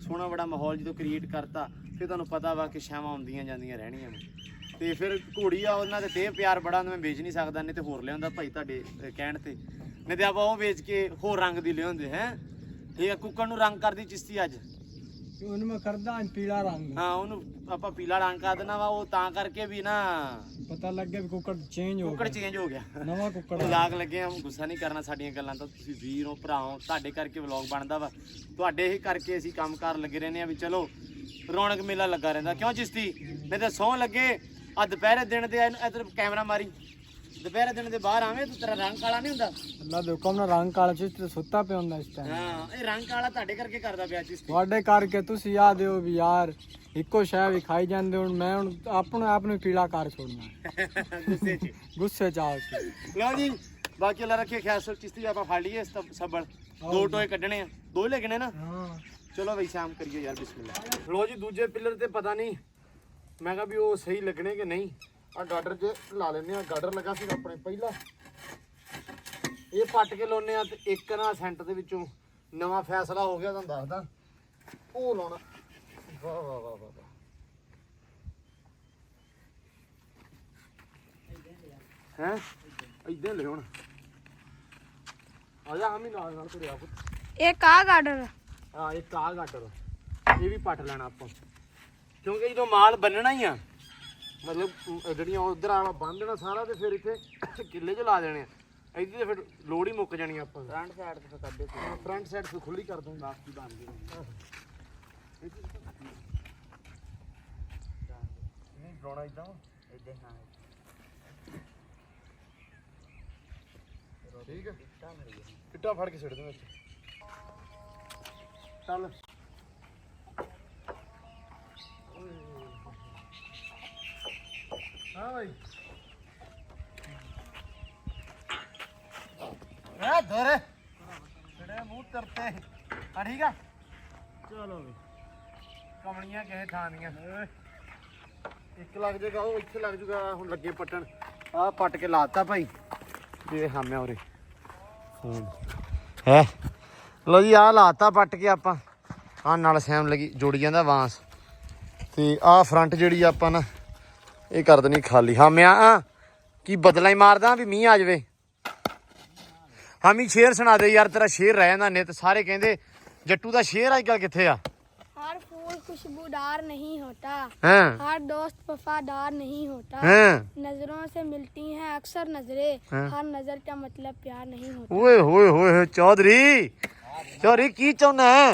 ਸੋਹਣਾ ਬੜਾ ਮਾਹੌਲ ਜਦੋਂ ਕ੍ਰੀਏਟ ਕਰਤਾ ਫਿਰ ਤੁਹਾਨੂੰ ਪਤਾ ਵਾ ਕਿ ਛਾਵਾਂ ਆਉਂਦੀਆਂ ਜਾਂਦੀਆਂ ਰਹਿਣੀਆਂ ਨੇ। ਤੇ ਫਿਰ ਘੋੜੀ ਆ ਉਹਨਾਂ ਦੇ ਤੇ ਪਿਆਰ ਬੜਾ ਮੈਂ ਵੇਚ ਨਹੀਂ ਸਕਦਾ, ਨਹੀਂ ਤੇ ਹੋਰ ਲਿਆਉਂਦਾ ਭਾਈ ਤੁਹਾਡੇ ਕਹਿਣ ਤੇ, ਨਹੀਂ ਤੇ ਆਪਾਂ ਉਹ ਵੇਚ ਕੇ ਹੋਰ ਰੰਗ ਦੀ ਲਿਆਉਂਦੇ ਹੈ। ਠੀਕ ਆ। ਕੁੱਕੜ ਨੂੰ ਰੰਗ ਕਰਦੀ ਚਿਸ਼ਤੀ ਅੱਜ ਉਹਨੂੰ ਮੈਂ ਕਰਦਾ ਪੀਲਾ ਰੰਗ। ਹਾਂ ਉਹਨੂੰ ਆਪਾਂ ਪੀਲਾ ਰੰਗ ਕਰ ਦੇਣਾ ਵਾ। ਉਹ ਤਾਂ ਕਰਕੇ ਵੀ ਨਾ ਪਤਾ ਲੱਗੇ ਵੀ ਕੁੱਕੜ ਚੇਂਜ ਹੋ ਗਿਆ। ਕੁੱਕੜ ਚੇਂਜ ਹੋ ਗਿਆ, ਨਵਾਂ ਕੁੱਕੜ ਮਜ਼ਾਕ ਲੱਗੇ ਆ। ਗੁੱਸਾ ਨਹੀਂ ਕਰਨਾ ਸਾਡੀਆਂ ਗੱਲਾਂ ਤੋਂ। ਤੁਸੀਂ ਵੀਰ ਹੋ, ਭਰਾ ਹੋ, ਤੁਹਾਡੇ ਕਰਕੇ ਵਲੌਗ ਬਣਦਾ ਵਾ। ਤੁਹਾਡੇ ਹੀ ਕਰਕੇ ਅਸੀਂ ਕੰਮਕਾਰ ਲੱਗੇ ਰਹਿੰਦੇ ਆ ਵੀ ਚਲੋ ਰੌਣਕ ਮੇਲਾ ਲੱਗਾ ਰਹਿੰਦਾ। ਕਿਉਂ ਚਿਸ਼ਤੀ, ਨਹੀਂ ਤਾਂ ਸਹੁੰ ਲੱਗੇ ਆ ਦੁਪਹਿਰੇ ਦਿਨ ਦੇ ਇੱਧਰ ਕੈਮਰਾ ਮਾਰੀ, ਦੁਪਹਿਰੇ ਦਿਨ ਦੇ ਬਾਹਰ ਆਵੇਂ ਤੂੰ ਤੇਰਾ ਰੰਗ ਕਾਲਾ ਨਹੀਂ ਹੁੰਦਾ। ਅੱਲਾ ਦੇ ਹੁਕਮ ਨਾਲ ਰੰਗ ਕਾਲਾ ਚਿਸ਼ਤੀ ਤੇ ਸੁੱਤਾ ਪਿਆ ਹੁੰਦਾ ਇਸ ਟਾਈਮ। ਹਾਂ ਇਹ ਰੰਗ ਕਾਲਾ ਤੁਹਾਡੇ ਕਰਕੇ ਕਰਦਾ ਪਿਆ ਚਿਸ਼ਤੀ। ਤੁਹਾਡੇ ਕਰਕੇ ਤੁਸੀਂ ਯਾਦ ਦਿਓ ਵੀ ਯਾਰ ਇੱਕੋ ਸ਼ੈ ਵੀ ਖਾਈ ਜਾਂਦੇ। ਹੁਣ ਮੈਂ ਹੁਣ ਆਪਣੇ ਆਪ ਨੂੰ ਪੀਲਾ ਕਰ ਛੋੜਨਾ ਗੁੱਸੇ 'ਚ ਗੁੱਸੇ ਚ ਆ ਕੇ। ਲਓ ਜੀ ਬਾਕੀ ਅੱਲਾ ਰੱਖੇ ਖਿਆਲ ਸੋ ਚਿਸ਼ਤੀ ਆਪਾਂ ਫੜ ਲਈਏ ਸੱਬਲ। 2 ਟੋਏ ਕੱਢਣੇ ਆ, 2 ਹੀ ਲੱਗਣੇ ਨਾ। ਹਾਂ ਚਲੋ ਬਈ ਸ਼ਾਮ ਕਰੀਏ ਯਾਰ ਬਿਸਮਿਲ੍ਲਾ। ਲੋ ਜੀ ਦੂਜੇ ਪਿੱਲਰ ਤੇ ਪਤਾ ਨਹੀਂ ਮੈਂ ਕਿਹਾ ਵੀ ਉਹ ਸਹੀ ਲੱਗਣੇ ਕਿ ਨਹੀਂ। ਆ ਗਾਡਰ 'ਚ ਲਾ ਲੈਂਦੇ ਆ। ਗਾਡਰ ਲੱਗਾ ਸੀ ਆਪਣੇ ਪਹਿਲਾਂ, ਇਹ ਪੱਟ ਕੇ ਲਾਉਨੇ ਆ। ਤੇ ਇੱਕ ਨਾ ਸੈਂਟਰ ਦੇ ਵਿੱਚੋਂ ਨਵਾਂ ਫੈਸਲਾ ਹੋ ਗਿਆ ਤੁਹਾਨੂੰ ਦੱਸਦਾ, ਉਹ ਲਾਉਣਾ। ਵਾਹ ਵਾਹ ਵਾਹ ਵਾਹ ਹੈ ਇਦਾਂ ਲੈ ਹੁਣ ਆ ਜਾ ਹਮੀ ਨਾਲ ਤੁਰਿਆ ਪੁੱਤ। ਇੱਕ ਆ ਗਾਰਡਰ ਹਾਂ ਇੱਕ ਆ ਗਾਡਰ ਇਹ ਵੀ ਪੱਟ ਲੈਣਾ ਆਪਾਂ, ਕਿਉਂਕਿ ਜਦੋਂ ਮਾਲ ਬੰਨਣਾ ਹੀ ਆ ਮਤਲਬ ਜਿਹੜੀਆਂ ਉਧਰ ਵਾਲਾ ਬੰਨ ਦੇਣਾ ਸਾਰਾ ਤੇ ਫਿਰ ਇੱਥੇ ਕਿੱਲੇ 'ਚ ਲਾ ਦੇਣੇ ਆ। ਇਹਦੀ ਤੇ ਫਿਰ ਲੋੜ ਹੀ ਮੁੱਕ ਜਾਣੀ ਆਪਾਂ ਫਰੰਟ ਸਾਈਡ ਤੇ ਕੱਢੇ ਫਰੰਟ ਸਾਈਡ ਤੋਂ ਖੁੱਲੀ ਕਰ ਦਾਂਗੇ ਬਾਕੀ ਬਣ ਗਈ ਨਹੀਂ ਡਰਾਉਣਾ ਇਦਾਂ ਇੱਥੇ ਹਾਂ ਠੀਕ ਹੈ ਕਿੱਟਾ ਫੜ ਕੇ ਛੱਡ ਦੇ ਵਿੱਚ ਚੱਲ ਹਾਂ ਭਾਈ ਆ ਧਰ ਛੜੇ ਮੂੰਹ ਤਰਤੇ ਆ ਠੀਕ ਆ ਚਲੋ ਵੀ ਕਮਣੀਆਂ ਕਿਸੇ ਥਾਂ ਦੀਆਂ ਇੱਕ ਲੱਗ ਜਾਏਗਾ ਉਹ ਇੱਥੇ ਲੱਗ ਜੂਗਾ ਹੁਣ ਲੱਗੇ ਪੱਟਣ ਆ ਪੱਟ ਕੇ ਲਾਤਾ ਭਾਈ ਜੇ ਹਾਮਿਆ ਉਰੇ ਹੈ ਲੋ ਜੀ ਆ ਲਾਤਾ ਪੱਟ ਕੇ ਆਪਾਂ ਆ ਨਾਲ ਸੈਮ ਲੱਗੀ ਜੋੜੀ ਜਾਂਦਾ ਬਾਂਸ ਤੇ ਆ ਫਰੰਟ ਜਿਹੜੀ ਆਪਾਂ ਨਾ ਇਹ ਕਰ ਦੇਣੀ ਖਾਲੀ ਹਾਮਿਆ ਆ ਕੀ ਬਦਲਾ ਹੀ ਮਾਰਦਾ ਵੀ ਮੀਂਹ ਆ ਜਾਵੇ ਹਾਮੀ ਸ਼ੇਰ ਸੁਣਾ ਦੇ ਯਾਰ ਤੇਰਾ ਸ਼ੇਰ ਰਹਿ ਜਾਂਦਾ ਨਿਤ ਸਾਰੇ ਕਹਿੰਦੇ ਜੱਟੂ ਦਾ ਸ਼ੇਰ ਅੱਜ ਕੱਲ ਕਿੱਥੇ ਆ हर फूल खुशबूदार नहीं होता ਹਾਂ हर दोस्त वफादार नहीं होता ਹਾਂ नजरों से मिलती हैं अक्सर नजरें हाँ। हर नजर का मतलब प्यार नहीं होता ਓਏ ਹੋਏ ਹੋਏ ਚੌਧਰੀ ਕੀ ਚਾਹੁੰਦਾ ਹੈ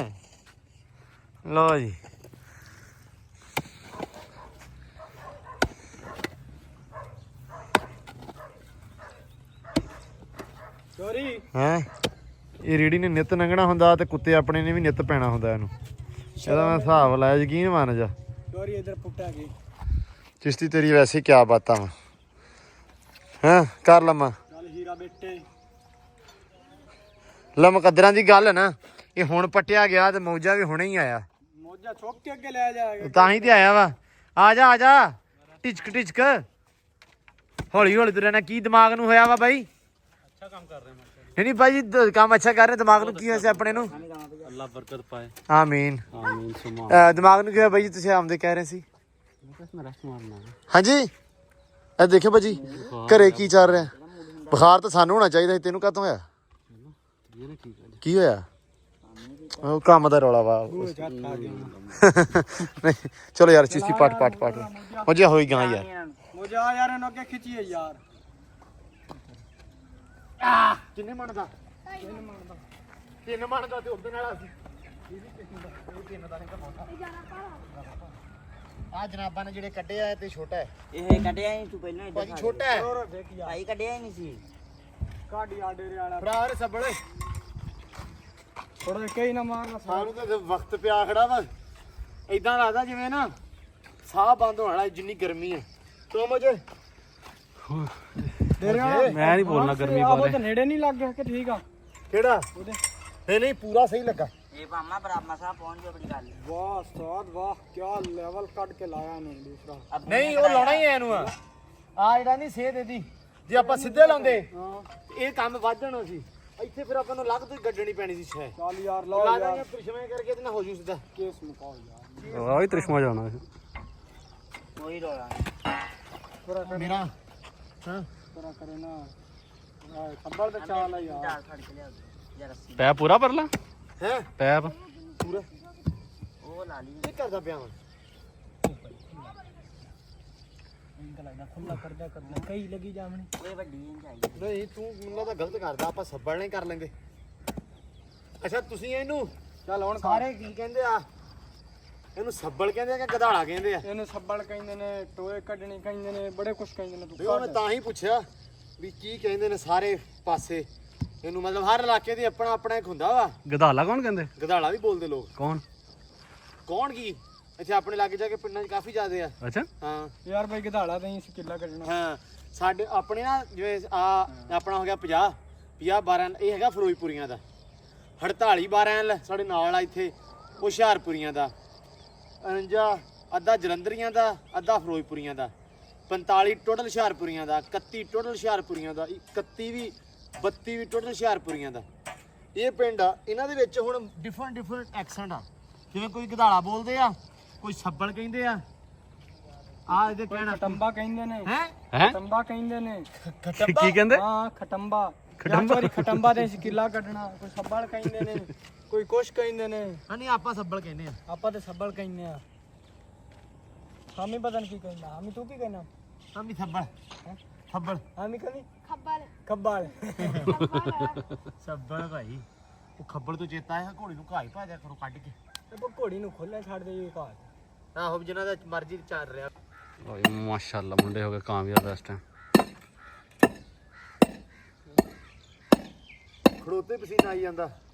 ਲੋ ਜੀ ਚੋਰੀ ਹੈ ਇਹ ਰੇੜੀ ਨੇ ਨਿੱਤ ਲੰਘਣਾ ਹੁੰਦਾ ਤੇ ਕੁੱਤੇ ਆਪਣੇ ਨੇ ਵੀ ਨਿੱਤ ਪੈਣਾ ਹੁੰਦਾ ਇਹਨੂੰ ਇਹਦਾ ਮੈਂ ਹਿਸਾਬ ਲਾਇਆ ਯਕੀਨ ਮੰਨ ਜਾ ਚੋਰੀ ਇਧਰ ਪੁੱਟਾ ਗਈ ਚਿਸ਼ਤੀ ਤੇਰੀ ਵੈਸੇ ਕਿਆ ਬਾਤਾਂ ਵਾ ਹਾਂ ਕਰ ਲਵਾਂ ਚੱਲ ਹੀਰਾ ਬੇਟੇ ਲੈ ਮੁਕੱਦਰਾਂ ਦੀ ਗੱਲ ਨਾ ਇਹ ਹੁਣ ਪੱਟਿਆ ਗਿਆ ਤੇ ਮੌਜਾ ਵੀ ਹੁਣੇ ਹੀ ਆਇਆ ਮੋਜਾ ਚੁੱਕ ਕੇ ਅੱਗੇ ਲੈ ਜਾਏਗਾ ਤਾਂ ਹੀ ਤੇ ਆਇਆ ਵਾ ਆ ਜਾ ਟਿਚਕ ਹੌਲੀ ਹੌਲੀ ਤੁਰਿਆ ਨਾ ਕੀ ਦਿਮਾਗ ਨੂੰ ਹੋਇਆ ਵਾ ਬਾਈ ਅੱਛਾ ਕੰਮ ਕਰ ਰਹੇ ਨਹੀਂ ਭਾਈ ਕੰਮ ਅੱਛਾ ਕਰ ਰਹੇ ਦਿਮਾਗ ਨੂੰ ਕੀ ਹੋਇਆ ਸੀ ਆਪਣੇ ਨੂੰ ਅੱਲਾ ਬਰਕਤ ਪਾਏ ਆਮੀਨ ਆਮੀਨ ਸੁਮਾ ਦਿਮਾਗ ਨੂੰ ਕੀ ਹੋਇਆ ਬਾਈ ਜੀ ਤੁਸੀਂ ਆਮਦੇ ਕਹਿ ਰਹੇ ਸੀ ਮੈਂ ਰਸਤ ਮਾਰਨਾ ਹਾਂਜੀ ਇਹ ਦੇਖਿਓ ਭਾਜੀ ਘਰੇ ਕੀ ਚੱਲ ਰਿਹਾ ਬੁਖਾਰ ਤਾਂ ਸਾਨੂੰ ਹੋਣਾ ਚਾਹੀਦਾ ਸੀ ਤੈਨੂੰ ਕਾਹਤੋਂ ਹੋਇਆ ਕੀ ਹੋਇਆ ਉਹ ਕੰਮ ਦਾ ਰੌਲਾ ਵਾ ਨਹੀਂ ਚਲੋ ਯਾਰ ਚਿਸ਼ਤੀ ਪਟ ਮਜਾ ਹੋਈ ਗਾ ਯਾਰ ਮੋਜਾ ਯਾਰ ਇਹਨੂੰ ਅੱਗੇ ਖਿੱਚੀਏ ਯਾਰ ਕਿੰਨੇ ਮਣ ਦਾ 3 ਮਣ ਦਾ ਤੇ ਉਹਦੇ ਨਾਲ ਅਸੀਂ ਆ ਜਨਾਬਾਂ ਨੇ ਜਿਹੜੇ ਕੱਢੇ ਆ ਤੇ ਛੋਟਾ ਹੈ ਇਹ ਕੱਢਿਆ ਹੀ ਤੂੰ ਪਹਿਲਾਂ ਇੱਧਰ ਭਾਜੀ ਛੋਟਾ ਹੈ ਹੋਰ ਦੇਖ ਯਾਰ ਭਾਈ ਕੱਢਿਆ ਹੀ ਨਹੀਂ ਸੀ ਕਾਢੀ ਆਡੇ ਵਾਲਾ ਭਰਾ ਰੇ ਸਬੜੇ ਥੋੜਾ ਕਈ ਨਾ ਮਾਰਨਾ ਸਾਨੂੰ ਤਾਂ ਵਕਤ ਪਿਆ ਖੜਾ ਵਾ ਇਦਾਂ ਲੱਗਦਾ ਜਿਵੇਂ ਨਾ ਸਾਹ ਬੰਦ ਹੋਣ ਵਾਲਾ ਜਿੰਨੀ ਗਰਮੀ ਹੈ ਤੋ ਮੁਝੇ ਤੇਰੇ ਮੈਂ ਨਹੀਂ ਬੋਲਣਾ ਗਰਮੀ ਬਾਰੇ ਉਹ ਤਾਂ ਨੇੜੇ ਨਹੀਂ ਲੱਗ ਗਿਆ ਕਿ ਠੀਕ ਆ ਕਿਹੜਾ ਉਹਦੇ ਨਹੀਂ ਪੂਰਾ ਸਹੀ ਲੱਗਾ ਇਹ ਭਾਮਾ ਬਰਾਬਰ ਸਾਹਿਬ ਪਹੁੰਚ ਗਿਆ ਬੜੀ ਗੱਲ ਵਾਹ ਸਾਦ ਵਾਹ ਕੀ ਲੈਵਲ ਕੱਢ ਕੇ ਲਾਇਆ ਨੇ ਦੂਸਰਾ ਨਹੀਂ ਉਹ ਲਾਉਣਾ ਹੀ ਐ ਇਹਨੂੰ ਆ ਜਿਹੜਾ ਨਹੀਂ ਸੇਧ ਇਹਦੀ ਜੇ ਆਪਾਂ ਸਿੱਧੇ ਲਾਉਂਦੇ ਹਾਂ ਇਹ ਕੰਮ ਵੱਧ ਜਾਣਾ ਸੀ ਇੱਥੇ ਫਿਰ ਆਪਾਂ ਨੂੰ ਲੱਗ ਤੋਂ ਗੱਡਣੀ ਪੈਣੀ ਸੀ ਸ਼ਾਇਦ ਚੱਲ ਯਾਰ ਲਓ ਲਾ ਦਾਂਗੇ ਯਾਰ ਪ੍ਰਿਸ਼ਮੇ ਕਰਕੇ ਤੇ ਨਾ ਹੋ ਜੂ ਸਿੱਧਾ ਕੇਸ ਮੁਕਾਓ ਯਾਰ ਆਹ ਹੀ ਤ੍ਰਿਸ਼ਮਾ ਜਾਣਾ ਕੋਈ ਰੋਲਾ ਪੂਰਾ ਕਰ ਮੇਰਾ ਹਾਂ ਪੂਰਾ ਕਰੇ ਨਾ ਖੱਬਲ ਤੇ ਚਾਲ ਆ ਯਾਰ ਚਾਲ ਫੜ ਕੇ ਲਿਆ ਜਾਂ ਰੱਸੀ ਪੈ ਪੂਰਾ ਪਰਲਾ ਹੈ ਪੈਪ ਪੂਰਾ ਉਹ ਲਾ ਲਈ ਕੀ ਕਰਦਾ ਪਿਆ ਵਾਂ ਖੁੱਲਾ ਕਰਦਾ ਕਈ ਲੱਗੀ ਜਾਵਣੀ ਇਹ ਵੱਡੀ ਨਹੀਂ ਚਾਹੀਦੀ ਨਹੀਂ ਤੂੰ ਮੈਨੂੰ ਤਾਂ ਗਲਤ ਕਰਦਾ ਆਪਾਂ ਸੱਬੜ ਨਹੀਂ ਕਰ ਲੈਂਦੇ ਅੱਛਾ ਤੁਸੀਂ ਇਹਨੂੰ ਚੱਲ ਹੁਣ ਸਾਰੇ ਕੀ ਕਹਿੰਦੇ ਆ ਇਹਨੂੰ ਸੱਬਲ ਕਹਿੰਦੇ ਆ ਕਿ ਗਧਾੜਾ ਕਹਿੰਦੇ ਆ ਇਹਨੂੰ ਸੱਬਲ ਕਹਿੰਦੇ ਨੇ ਟੋਏ ਕੱਢਣੀ ਕਹਿੰਦੇ ਨੇ ਬੜੇ ਕੁਛ ਕਹਿੰਦੇ ਨੇ ਵੀ ਉਹ ਮੈਂ ਤਾਂ ਹੀ ਪੁੱਛਿਆ ਵੀ ਕੀ ਕਹਿੰਦੇ ਨੇ ਸਾਰੇ ਪਾਸੇ ਇਹਨੂੰ ਮਤਲਬ ਹਰ ਇਲਾਕੇ ਦੀ ਆਪਣਾ ਆਪਣਾ ਇੱਕ ਹੁੰਦਾ ਵਾ ਗਧਾਲਾ ਕੌਣ ਕਹਿੰਦੇ ਗਧਾੜਾ ਵੀ ਬੋਲਦੇ ਲੋਕ ਕੌਣ ਕੌਣ ਕੀ ਇੱਥੇ ਆਪਣੇ ਲਾਗੇ ਜਾ ਕੇ ਪਿੰਡਾਂ 'ਚ ਕਾਫੀ ਜ਼ਿਆਦੇ ਆ ਅੱਛਾ ਹਾਂ ਯਾਰ ਬਾਈ ਗਧਾਲਾ ਨਹੀਂ ਕਿੱਲਾ ਕੱਢਣਾ ਹਾਂ ਸਾਡੇ ਆਪਣੇ ਨਾ ਜਿਵੇਂ ਆ ਆਪਣਾ ਹੋ ਗਿਆ 50 12 ਇਹ ਹੈਗਾ ਫਿਰੋਜ਼ਪੁਰੀਆਂ ਦਾ 48 12 ਸਾਡੇ ਨਾਲ ਆ ਇੱਥੇ ਉਹ ਹੁਸ਼ਿਆਰਪੁਰੀਆਂ ਦਾ 49 ਅੱਧਾ ਜਲੰਧਰੀਆਂ ਦਾ ਅੱਧਾ ਫਿਰੋਜ਼ਪੁਰੀਆਂ ਦਾ 45 ਟੋਟਲ ਹੁਸ਼ਿਆਰਪੁਰੀਆਂ ਦਾ 31 ਟੋਟਲ ਹੁਸ਼ਿਆਰਪੁਰੀਆਂ ਦਾ 31 ਵੀ 32 ਵੀ ਟੋਟਲ ਹੁਸ਼ਿਆਰਪੁਰੀਆਂ ਦਾ ਇਹ ਪਿੰਡ ਆ ਇਹਨਾਂ ਦੇ ਵਿੱਚ ਹੁਣ ਡਿਫਰੈਂਟ ਐਕਸੈਂਟ ਆ ਜਿਵੇਂ ਕੋਈ ਗਧਾਲਾ ਬੋਲਦੇ ਆ ਕੋਈ ਸੱਬਲ ਕਹਿੰਦੇ ਆ ਆ ਇਹਦੇ ਕਹਿਣਾ ਖਟੰਬਾ ਕਹਿੰਦੇ ਨੇ ਹੈ ਹੈ ਖਟੰਬਾ ਕਹਿੰਦੇ ਨੇ ਕੀ ਕਹਿੰਦੇ ਹਾਂ ਖਟੰਬਾ ਖਟੰਬਾ ਖਟੰਬਾ ਦੇ ਕਿੱਲਾ ਕੱਢਣਾ ਕੋਈ ਸੱਬਲ ਕਹਿੰਦੇ ਨੇ ਕੋਈ ਕੁਛ ਕਹਿੰਦੇ ਨੇ ਨਹੀਂ ਆਪਾਂ ਸੱਬਲ ਕਹਿੰਦੇ ਆ ਆਪਾਂ ਤੇ ਸੱਬਲ ਕਹਿੰਦੇ ਆ ਹਾਮੀ ਪਤਾ ਨਹੀਂ ਕੀ ਕਹਿੰਦਾ ਹਾਮੀ ਤੂੰ ਕੀ ਕਹਿਣਾ ਮੰਮੀ ਸੱਬਲ ਖੱਬਲ हामी कभी खब्बल खब्बाल ਸੱਬਲ ਭਾਈ ਉਹ ਖੱਬਲ ਤੋਂ ਚੇਤਾ ਆਇਆ ਘੋੜੀ ਨੂੰ ਘਾਈ ਪਾ ਦਿਆ ਕਰੋ ਕੱਢ ਕੇ ਤੇ ਘੋੜੀ ਨੂੰ ਖੋਲ੍ਹਾਂ ਛੱਡ ਦੇ ਘਾਹ ਆਹੋ ਜਿਨ੍ਹਾਂ ਦਾ ਮਰਜ਼ੀ ਚੱਲ ਰਿਹਾ ਓਏ ਮਾਸ਼ਾਅੱਲਾ ਮੁੰਡੇ ਹੋ ਗਏ ਕਾਮਯਾਬ ਇਸ ਟਾਈਮ। ਖੜੋਤੇ ਪਸੀਨਾ ਆਈ ਜਾਂਦਾ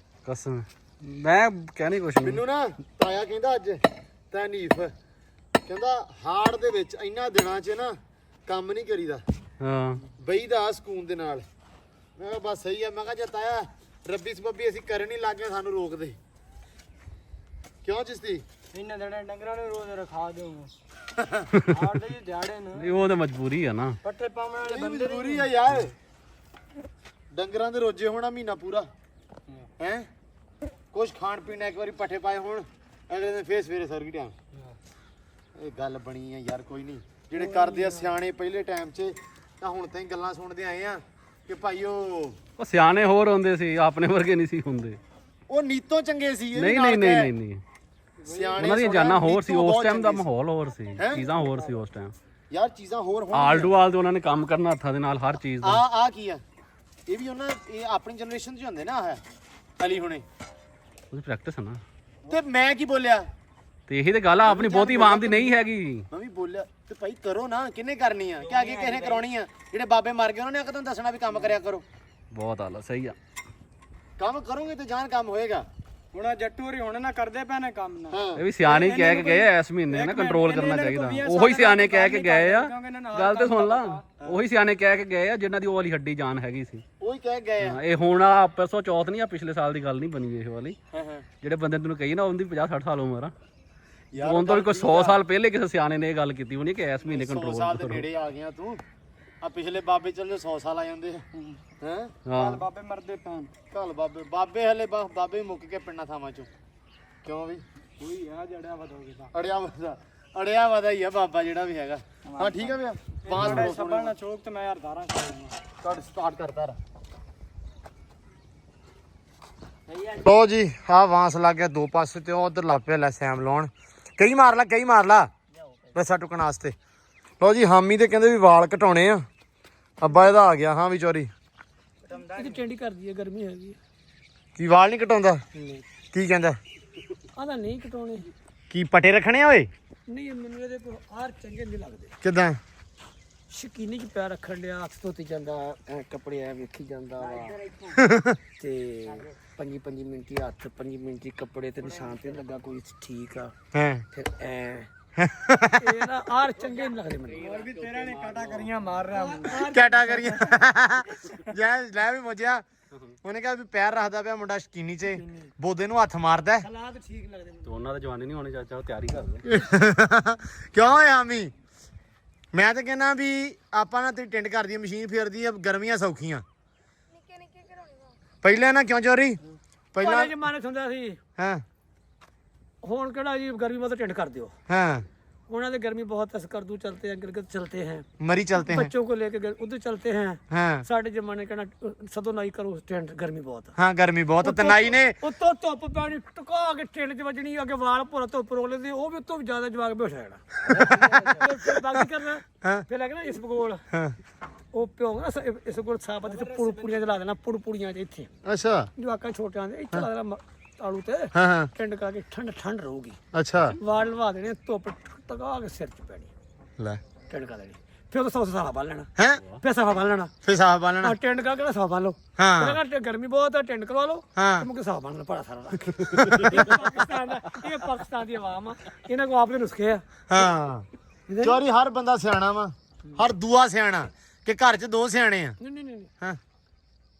ਕਸਮ ਮੈਂ ਕਹਿਣੀ ਕੁਛ ਨਹੀਂ। ਮੈਨੂੰ ਨਾ ਤਾਇਆ ਕਹਿੰਦਾ ਅੱਜ ਤਨੀਫ ਕਹਿੰਦਾ ਹਾੜ ਦੇ ਵਿੱਚ ਇੰਨਾ ਦਿਨਾਂ 'ਚ ਨਾ ਕੰਮ ਨਹੀਂ ਕਰੀਦਾ ਹਾਂ ਬਈਦਾ ਸਕੂਨ ਦੇ ਨਾਲ। ਮੈਂ ਕਿਹਾ ਬਸ ਸਹੀ ਆ। ਮੈਂ ਕਿਹਾ ਜੇ ਤਾਇਆ ਰੱਬੀ ਸਬੱਬੀ ਅਸੀਂ ਕਰਨ ਹੀ ਲੱਗ ਗਏ ਸਾਨੂੰ ਰੋਕ ਦੇ ਕਿਉਂ ਚਿਸ਼ਤੀ ਇਹਨਾਂ ਦਿਨਾਂ ਡੰਗਰਾਂ ਨੂੰ ਰੋਜ਼ ਰਖਾ ਦਿਓ ਆੜਦੇ ਜੀ ਦਿਹਾੜੇ ਨੂੰ ਇਹ ਉਹ ਤਾਂ ਮਜਬੂਰੀ ਆ ਨਾ। ਪੱਠੇ ਪਾਉਣ ਵਾਲੇ ਇਹ ਬੰਦੇ ਮਜਬੂਰੀ ਆ ਯਾਰ ਡੰਗਰਾਂ ਦੇ ਰੋਜੇ ਹੋਣਾ ਮਹੀਨਾ ਪੂਰਾ ਹੈ ਕੁਝ ਖਾਣ ਪੀਣ ਇੱਕ ਵਾਰੀ ਪੱਠੇ ਪਾਏ ਹੋਣ ਅਗਲੇ ਦਿਨ ਫੇਰ ਸਵੇਰੇ ਸਰਗੀ ਟਾਈਮ। ਇਹ ਗੱਲ ਬਣੀ ਆ ਯਾਰ ਕੋਈ ਨਹੀਂ ਜਿਹੜੇ ਕਰਦੇ ਆ ਸਿਆਣੇ ਪਹਿਲੇ ਟਾਈਮ 'ਚ ਤਾਂ ਹੁਣ ਤਾਂ ਹੀ ਗੱਲਾਂ ਸੁਣਦੇ ਆਏ ਆ ਕਿ ਭਾਈ ਉਹ ਸਿਆਣੇ ਹੋਰ ਹੁੰਦੇ ਸੀ ਆਪਣੇ ਵਰਗੇ ਨਹੀਂ ਸੀ ਹੁੰਦੇ। ਉਹ ਨੀਤੋਂ ਚੰਗੇ ਸੀ ਇਹ ਵੀ ਨਹੀਂ ਨਾਲ ਨਹੀਂ ਨਹੀਂ ਕਹਿ। ਨਹੀਂ ਨਹੀਂ ਸਿਆਣੇ ਉਹਨਾਂ ਦੀਆਂ ਸੁਣਿਆ, ਜਾਨਾਂ ਹੋਰ ਸੀ ਨੀਤੋਂ ਉਸ ਬਹੁਤ ਟਾਈਮ ਦਾ ਚੰਗੇ ਸੀ। ਮਾਹੌਲ ਹੋਰ ਸੀ ਹੈਂ? ਚੀਜ਼ਾਂ ਹੋਰ ਸੀ ਉਸ ਟਾਈਮ। ਯਾਰ ਚੀਜ਼ਾਂ ਹੋਰ ਆਲ ਹੋਣਗੀਆਂ ਟੂ ਆਲ ਤੇ ਉਹਨਾਂ ਨੇ ਕੰਮ ਕਰਨਾ ਹੱਥਾਂ ਦੇ ਨਾਲ ਹਰ ਚੀਜ਼ ਦਾ। ਆ ਕੀ ਆ ਇਹ ਵੀ ਉਹਨਾਂ ਇਹ ਆਪਣੀ ਜਨਰੇਸ਼ਨ 'ਚ ਹੁੰਦੇ ਨਾ ਆਹ ਅਲੀ ਹੁਣੇ ਉਹਦੀ ਪ੍ਰੈਕਟਿਸ ਹੈ ਨਾ। ਤੇ ਮੈਂ ਕੀ ਬੋਲਿਆ ਤੇ ਇਹੀ ਤੇ ਗੱਲ ਆ ਆਪਣੀ ਬਹੁਤੀ ਆਵਾਮ ਦੀ ਨਹੀਂ ਹੈਗੀ। ਮੈਂ ਵੀ ਬੋਲਿਆ ਤੇ ਭਾਈ ਕਰੋ ਨਾ ਕਿੰਨੇ ਕਰਨੀ ਆ ਕਿ ਅੱਗੇ ਕਿਸੇ ਨੇ ਕਰਾਉਣੀ ਆ ਜਿਹੜੇ ਬਾਬੇ ਮਰ ਗਏ ਉਹਨਾਂ ਨੇ ਆ ਕੇ ਤੁਹਾਨੂੰ ਦੱਸਣਾ ਵੀ ਕੰਮ ਕਰਿਆ ਕਰੋ ਬਹੁਤ ਆਲਾ ਸਹੀ ਆ। ਕੰਮ ਕਰੋਗੇ ਤੇ ਜਾਨ ਕੰਮ ਹੋਏਗਾ। ਹੁਣ ਆਹ ਜੱਟੂ ਹੋਰੀ ਹੁਣ ਨਾ ਕਰਦੇ ਪਏ ਨੇ ਕੰਮ ਨਾ ਇਹ ਵੀ ਸਿਆਣੇ ਕਹਿ ਕੇ ਗਏ ਆ ਇਸ ਮਹੀਨੇ ਨਾ ਕੰਟਰੋਲ ਕਰਨਾ ਚਾਹੀਦਾ। ਉਹੀ ਸਿਆਣੇ ਕਹਿ ਕੇ ਗਏ ਆ। ਗੱਲ ਤੇ ਸੁਣ ਲਾ ਉਹੀ ਸਿਆਣੇ ਕਹਿ ਕੇ ਗਏ ਆ ਜਿਨ੍ਹਾਂ ਦੀ ਉਹ ਵਾਲੀ ਹੱਡੀ ਜਾਨ ਹੈਗੀ ਸੀ। ਉਹੀ ਕਹਿ ਗਏ ਆ। ਹਾਂ, ਇਹ ਹੁਣ ਆ ਪਰਸੋਂ ਚੌਥ ਨਹੀਂ ਆ ਪਿਛਲੇ ਸਾਲ ਦੀ ਗੱਲ ਨਹੀਂ ਬਣੀ ਇਹ ਵਾਲੀ। ਹਾਂ ਹਾਂ ਜਿਹੜੇ ਬੰਦੇ ਤੈਨੂੰ ਕਹੀ ਨਾ ਉਹਦੀ 50-60 ਸਾਲ ਉਮਰ ਆ। ਯਾਰ ਉਹਨਾਂ ਤੋਂ ਕੋਈ 100 ਸਾਲ ਪਹਿਲੇ ਕਿਸੇ ਸਿਆਣੇ ਨੇ ਇਹ ਗੱਲ ਕੀਤੀ ਹੋਣੀ ਕਿ ਇਸ ਮਹੀਨੇ 100 ਕੰਟਰੋਲ ਸਾਲ ਦੇ ਕਰੋ। ਨੇੜੇ ਆ ਗਿਆ ਤੂੰ ਆ ਪਿਛਲੇ ਬਾਬੇ ਚੱਲ 100 ਸਾਲ ਆ ਜਾਂਦੇ ਹੈ ਹਾਂ ਬਾਬੇ ਮਰਦੇ ਪੈਣ ਕੱਲ ਬਾਬੇ ਹਲੇ ਬਾਬੇ ਮੁੱਕ ਕੇ ਪਿੰਡਾਂ ਥਾਵਾਂ ਚੋਂ ਕਿਉਂ ਵੀ ਕੋਈ ਆ ਜੜਿਆ ਵਧੋਗੇ ਤਾਂ ਅੜਿਆ ਵਦਾ ਹੀ ਆ ਬਾਬਾ ਜਿਹੜਾ ਵੀ ਹੈਗਾ। ਹਾਂ ਠੀਕ ਆ ਵੀ ਪਾਸ ਸਭਾ ਨਾਲ ਚੋਕ ਤੇ ਮੈਂ ਯਾਰ ਧਾਰਾਂ ਕੱਟ ਸਟਾਰਟ ਕਰਦਾ ਰ ਲੋ ਜੀ ਆ ਵਾਂਸ ਲੱਗ ਗਿਆ ਦੋ ਪਾਸੇ ਤੇ ਉਧਰ ਲੱਗ ਪਿਆ ਲੈ ਸੈਮ ਲਾਉਣ ਕਈ ਮਾਰ ਲਾ ਪੈਸਾ ਟੁਕਣ ਵਾਸਤੇ। ਲੋ ਜੀ ਹਾਮੀ ਤੇ ਕਹਿੰਦੇ ਵੀ ਵਾਲ ਘਟਾਉਣੇ ਆ ਅੱਬਾ ਇਹਦਾ ਆ ਗਿਆ। ਹਾਂ ਵੀ ਚੋਰੀ ਇਹ ਟੈਂਡੀ ਕਰਦੀ ਹੈ ਗਰਮੀ ਹੈਗੀ ਕੀ ਵਾਲ ਨਹੀਂ ਘਟਾਉਂਦਾ ਕੀ ਕਹਿੰਦਾ ਆਦਾ ਨਹੀਂ ਕਟਾਉਣੇ ਕੀ ਪਟੇ ਰੱਖਣੇ ਆ ਓਏ ਨਹੀਂ ਮੈਨੂੰ ਇਹਦੇ ਕੋਲ ਆਰ ਚੰਗੇ ਨਹੀਂ ਲੱਗਦੇ। ਕਿਦਾਂ ਸ਼ਕੀਨੀ ਚ ਪੈਰ ਰੱਖਣ ਡਿਆ ਹੱਥ ਧੋਤੀ ਜਾਂਦਾ ਕੱਪੜੇ ਐ ਵੇਖੀ ਜਾਂਦਾ ਵਾ ਤੇ 5 ਮਿੰਟ ਹੱਥ 5 ਮਿੰਟ ਕੱਪੜੇ ਤੇ ਨਿਸ਼ਾਨ ਤੇ ਲੱਗਾ ਕੋਈ ਠੀਕ ਆ ਹਾਂ ਫਿਰ ਐ ਇਹ ਨਾ ਆਰ ਚੰਗੇ ਨਹੀਂ ਲੱਗਦੇ ਮੈਨੂੰ। ਹੋਰ ਵੀ ਤੇਰਾ ਨੇ ਕਾਟਾ ਕਰੀਆਂ ਮਾਰ ਰਿਹਾ ਕੈਟਾ ਕਰੀਏ ਜੈ ਲੈ ਵੀ ਮੋਜਿਆ ਉਹਨੇ ਕਿਹਾ ਵੀ ਪੈਰ ਰੱਖਦਾ ਪਿਆ ਮੁੰਡਾ ਸ਼ਕੀਨੀ 'ਚ ਬੋਦੇ ਨੂੰ ਹੱਥ ਮਾਰਦਾ ਹੈ। ਹਾਲਾਤ ਠੀਕ ਲੱਗਦੇ ਮੈਨੂੰ। ਤੇ ਉਹਨਾਂ ਦਾ ਜਵਾਨੀ ਨਹੀਂ ਹੋਣੀ ਚਾਚਾ ਉਹ ਤਿਆਰੀ ਕਰ ਲੈ। ਕਿਉਂ ਹੋਇਆ ਹਾਮੀ ਮੈਂ ਤਾਂ ਕਹਿੰਦਾ ਵੀ ਆਪਾਂ ਨਾ ਤੇ ਟਿੰਡ ਕਰਦੀ ਮਸ਼ੀਨ ਫੇਰਦੀ ਆ ਗਰਮੀਆਂ ਸੌਖੀਆਂ ਪਹਿਲਾਂ ਨਾ ਕਿਉਂ ਚੋਰੀ ਪਹਿਲਾਂ ਪਹਿਲੇ ਜ਼ਮਾਨੇ 'ਚ ਹੁੰਦਾ ਸੀ ਹਾਂ ਹੁਣ ਕਿਹੜਾ ਜੀ ਗਰਮੀ ਬਹੁਤ ਟਿੰਡ ਕਰ ਦਿਓ ਹਾਂ उन्होंने गर्मी बहुत करदू चलते हैं गिरगिट चलते हैं मरी चलते हैं बच्चों को लेके उधर चलते हैं हाँ साढ़े जमाने का ना सदो नाई करो टेंट गर्मी बहुत हाँ गर्मी बहुत है नाई ने उतो धुप पैनी टका के टेंट च वजनी अगे वाल पूरा धुप रोक लेते वो भी तो ज्यादा जवाग बेहोश हो जाना बाकी करना फिर लगना इस बगोल ਉਹ ਪਿਓ ਨਾ ਇਸ ਕੋਲ ਸਾਪਾ ਤੇ ਪੁੜੀਆਂ ਜਲਾ ਦੇਣਾ ਪੁੜੀਆਂ ਚ ਇੱਥੇ ਅੱਛਾ ਜਵਾਕਾਂ ਛੋਟਿਆਂ ਦੇ ਇੱਥੇ ਲਾ ਦੇਣਾ ਤਾਲੂ ਤੇ ਹਾਂ ਹਾਂ ਟਿੰਡ ਕਰਾ ਕੇ ਠੰਡ ਰਹੂਗੀ ਅੱਛਾ ਵਾਲ ਲਵਾ ਦੇਣੇ ਧੁੱਪ ਟਕਾ ਕੇ ਸਿਰ ਚ ਪੈਣੀ ਲੈ ਟਿੰਡ ਕਰਾ ਦੇਣੀ ਫਿਰ ਉਹ ਸਾਫਾ ਬੰਨ ਲੈਣਾ ਹੈ ਫਿਰ ਸਾਫਾ ਬੰਨ ਲੈਣਾ ਫੇ ਸਾਫ ਬਾਲਣਾ ਟਿੰਡ ਕਰਾ ਕੇ ਸਾਫਾ ਬੰਨ ਲਓ ਹਾਂ ਕਹਿੰਦਾ ਗਰਮੀ ਬਹੁਤ ਹੈ ਟਿੰਡ ਕਰਵਾ ਲਓ ਹਾਂ ਤੇ ਮੁਕੇ ਸਾਫਾ ਬੰਨ ਪੜਾ ਸਾਰਾ ਇਹ ਪਾਕਿਸਤਾਨ ਦੀ ਆਵਾਮ ਆ ਇਹਨਾਂ ਕੋ ਆਪਦੇ ਨੁਸਖੇ ਆ ਹਾਂ ਚੋਰੀ ਹਰ ਬੰਦਾ ਸਿਆਣਾ ਵਾ ਹਰ ਦੂਆ ਸਿਆਣਾ ਕਿ ਘਰ 'ਚ ਦੋ ਸਿਆਣੇ ਆ ਨਹੀਂ ਹਾਂ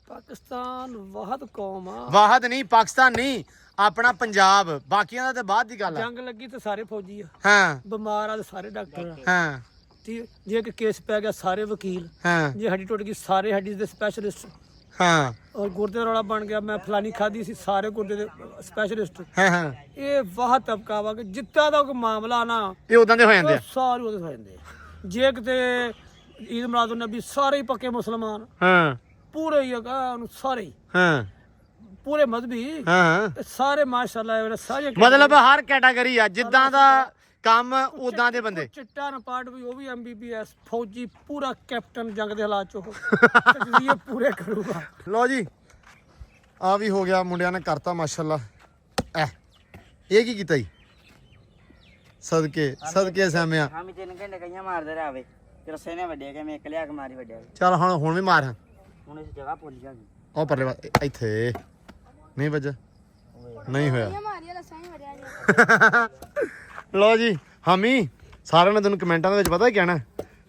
ਪਾਕਿਸਤਾਨ ਵਾਹਦ ਕੌਮ ਆ ਵਾਹਦ ਨਹੀਂ ਪਾਕਿਸਤਾਨ ਨਹੀਂ ਆਪਣਾ ਪੰਜਾਬ ਬਾਕੀਆਂ ਦਾ ਤੇ ਬਾਅਦ ਦੀ ਗੱਲ ਆ ਜੰਗ ਲੱਗੀ ਤੇ ਸਾਰੇ ਫੌਜੀ ਆ ਹਾਂ ਬਿਮਾਰ ਆ ਤੇ ਸਾਰੇ ਡਾਕਟਰ ਆ ਹਾਂ ਠੀਕ ਜੇ ਕਿ ਕੇਸ ਪੈ ਗਿਆ ਸਾਰੇ ਵਕੀਲ ਹਾਂ ਜੇ ਹੱਡੀ ਟੁੱਟ ਗਈ ਸਾਰੇ ਹੱਡੀ ਦੇ ਸਪੈਸ਼ਲਿਸਟ ਹਾਂ ਔਰ ਗੁਰਦੇ ਦਾ ਰੌਲਾ ਬਣ ਗਿਆ ਮੈਂ ਫਲਾਨੀ ਖਾਦੀ ਸੀ ਸਾਰੇ ਗੁਰਦੇ ਦੇ ਸਪੈਸ਼ਲਿਸਟ ਹਾਂ ਹਾਂ ਇਹ ਵਾਹ ਤਬਕਾ ਵਾ ਕਿ ਜਿੱਤਾ ਦਾ ਕੋਈ ਮਾਮਲਾ ਨਾ ਇਹ ਉਦਾਂ ਦੇ ਹੋ ਜਾਂਦੇ ਆ ਸਾਰੇ ਉਹਦੇ ਹੋ ਜਾਂਦੇ ਆ। ਜੇ ਕਿਤੇ ਈਦ ਮਿਲਾਦ ਨਬੀ ਸਾਰੇ ਹੀ ਪੱਕੇ ਮੁਸਲਮਾਨ ਹਾਂ ਪੂਰੇ ਹੀ ਹੈਗਾ ਉਹਨੂੰ ਸਾਰੇ ਹੀ ਹਾਂ ਪੂਰੇ ਮذਹਬੀ ਹਾਂ ਤੇ ਸਾਰੇ ਮਾਸ਼ਾਅੱਲਾ ਇਹ ਸਾਰੇ ਮਤਲਬ ਹਰ ਕੈਟਾਗਰੀ ਆ ਜਿੱਦਾਂ ਦਾ ਕੰਮ ਉਦਾਂ ਦੇ ਬੰਦੇ। ਚਿੱਟਾ ਰਿਪਾਰਟ ਵੀ ਉਹ ਵੀ MBBS ਫੌਜੀ ਪੂਰਾ ਕੈਪਟਨ ਜੰਗ ਦੇ ਹਾਲਾਤ ਚੋਂ ਤਜਜ਼ੀਏ ਪੂਰੇ ਕਰੂਗਾ। ਲਓ ਜੀ ਆ ਵੀ ਹੋ ਗਿਆ, ਮੁੰਡਿਆਂ ਨੇ ਕਰਤਾ ਮਾਸ਼ਾਅੱਲਾ। ਇਹ ਕੀ ਕੀਤਾ ਜੀ? ਸਦਕੇ ਸਾਮਿਆ। ਹਾਂ ਮੈਂ 3 ਘੰਟੇ ਕਈਆਂ ਮਾਰਦੇ ਰਹੇ ਤੇ ਰਸੇ ਨੇ ਵੱਡੇ ਕੇ ਮੈਂ ਇੱਕ ਲਿਆ ਕੇ ਮਾਰੀ ਵੱਡਿਆ। ਚੱਲ ਹੁਣ ਵੀ ਮਾਰ। ਹੁਣ ਇਸ ਜਗ੍ਹਾ ਭੁੱਲ ਜਾਗੀ। ਉਹ ਪਰਲੇ ਇੱਥੇ ਨਹੀਂ ਵੱਜਾ, ਨਹੀਂ ਹੋਇਆ। हमारी लसाई बढ़िया ਲਓ ਜੀ ਹਾਮੀ, ਸਾਰਿਆਂ ਨੇ ਤੈਨੂੰ ਕਮੈਂਟਾਂ ਦੇ ਵਿੱਚ ਪਤਾ ਕੀ ਕਹਿਣਾ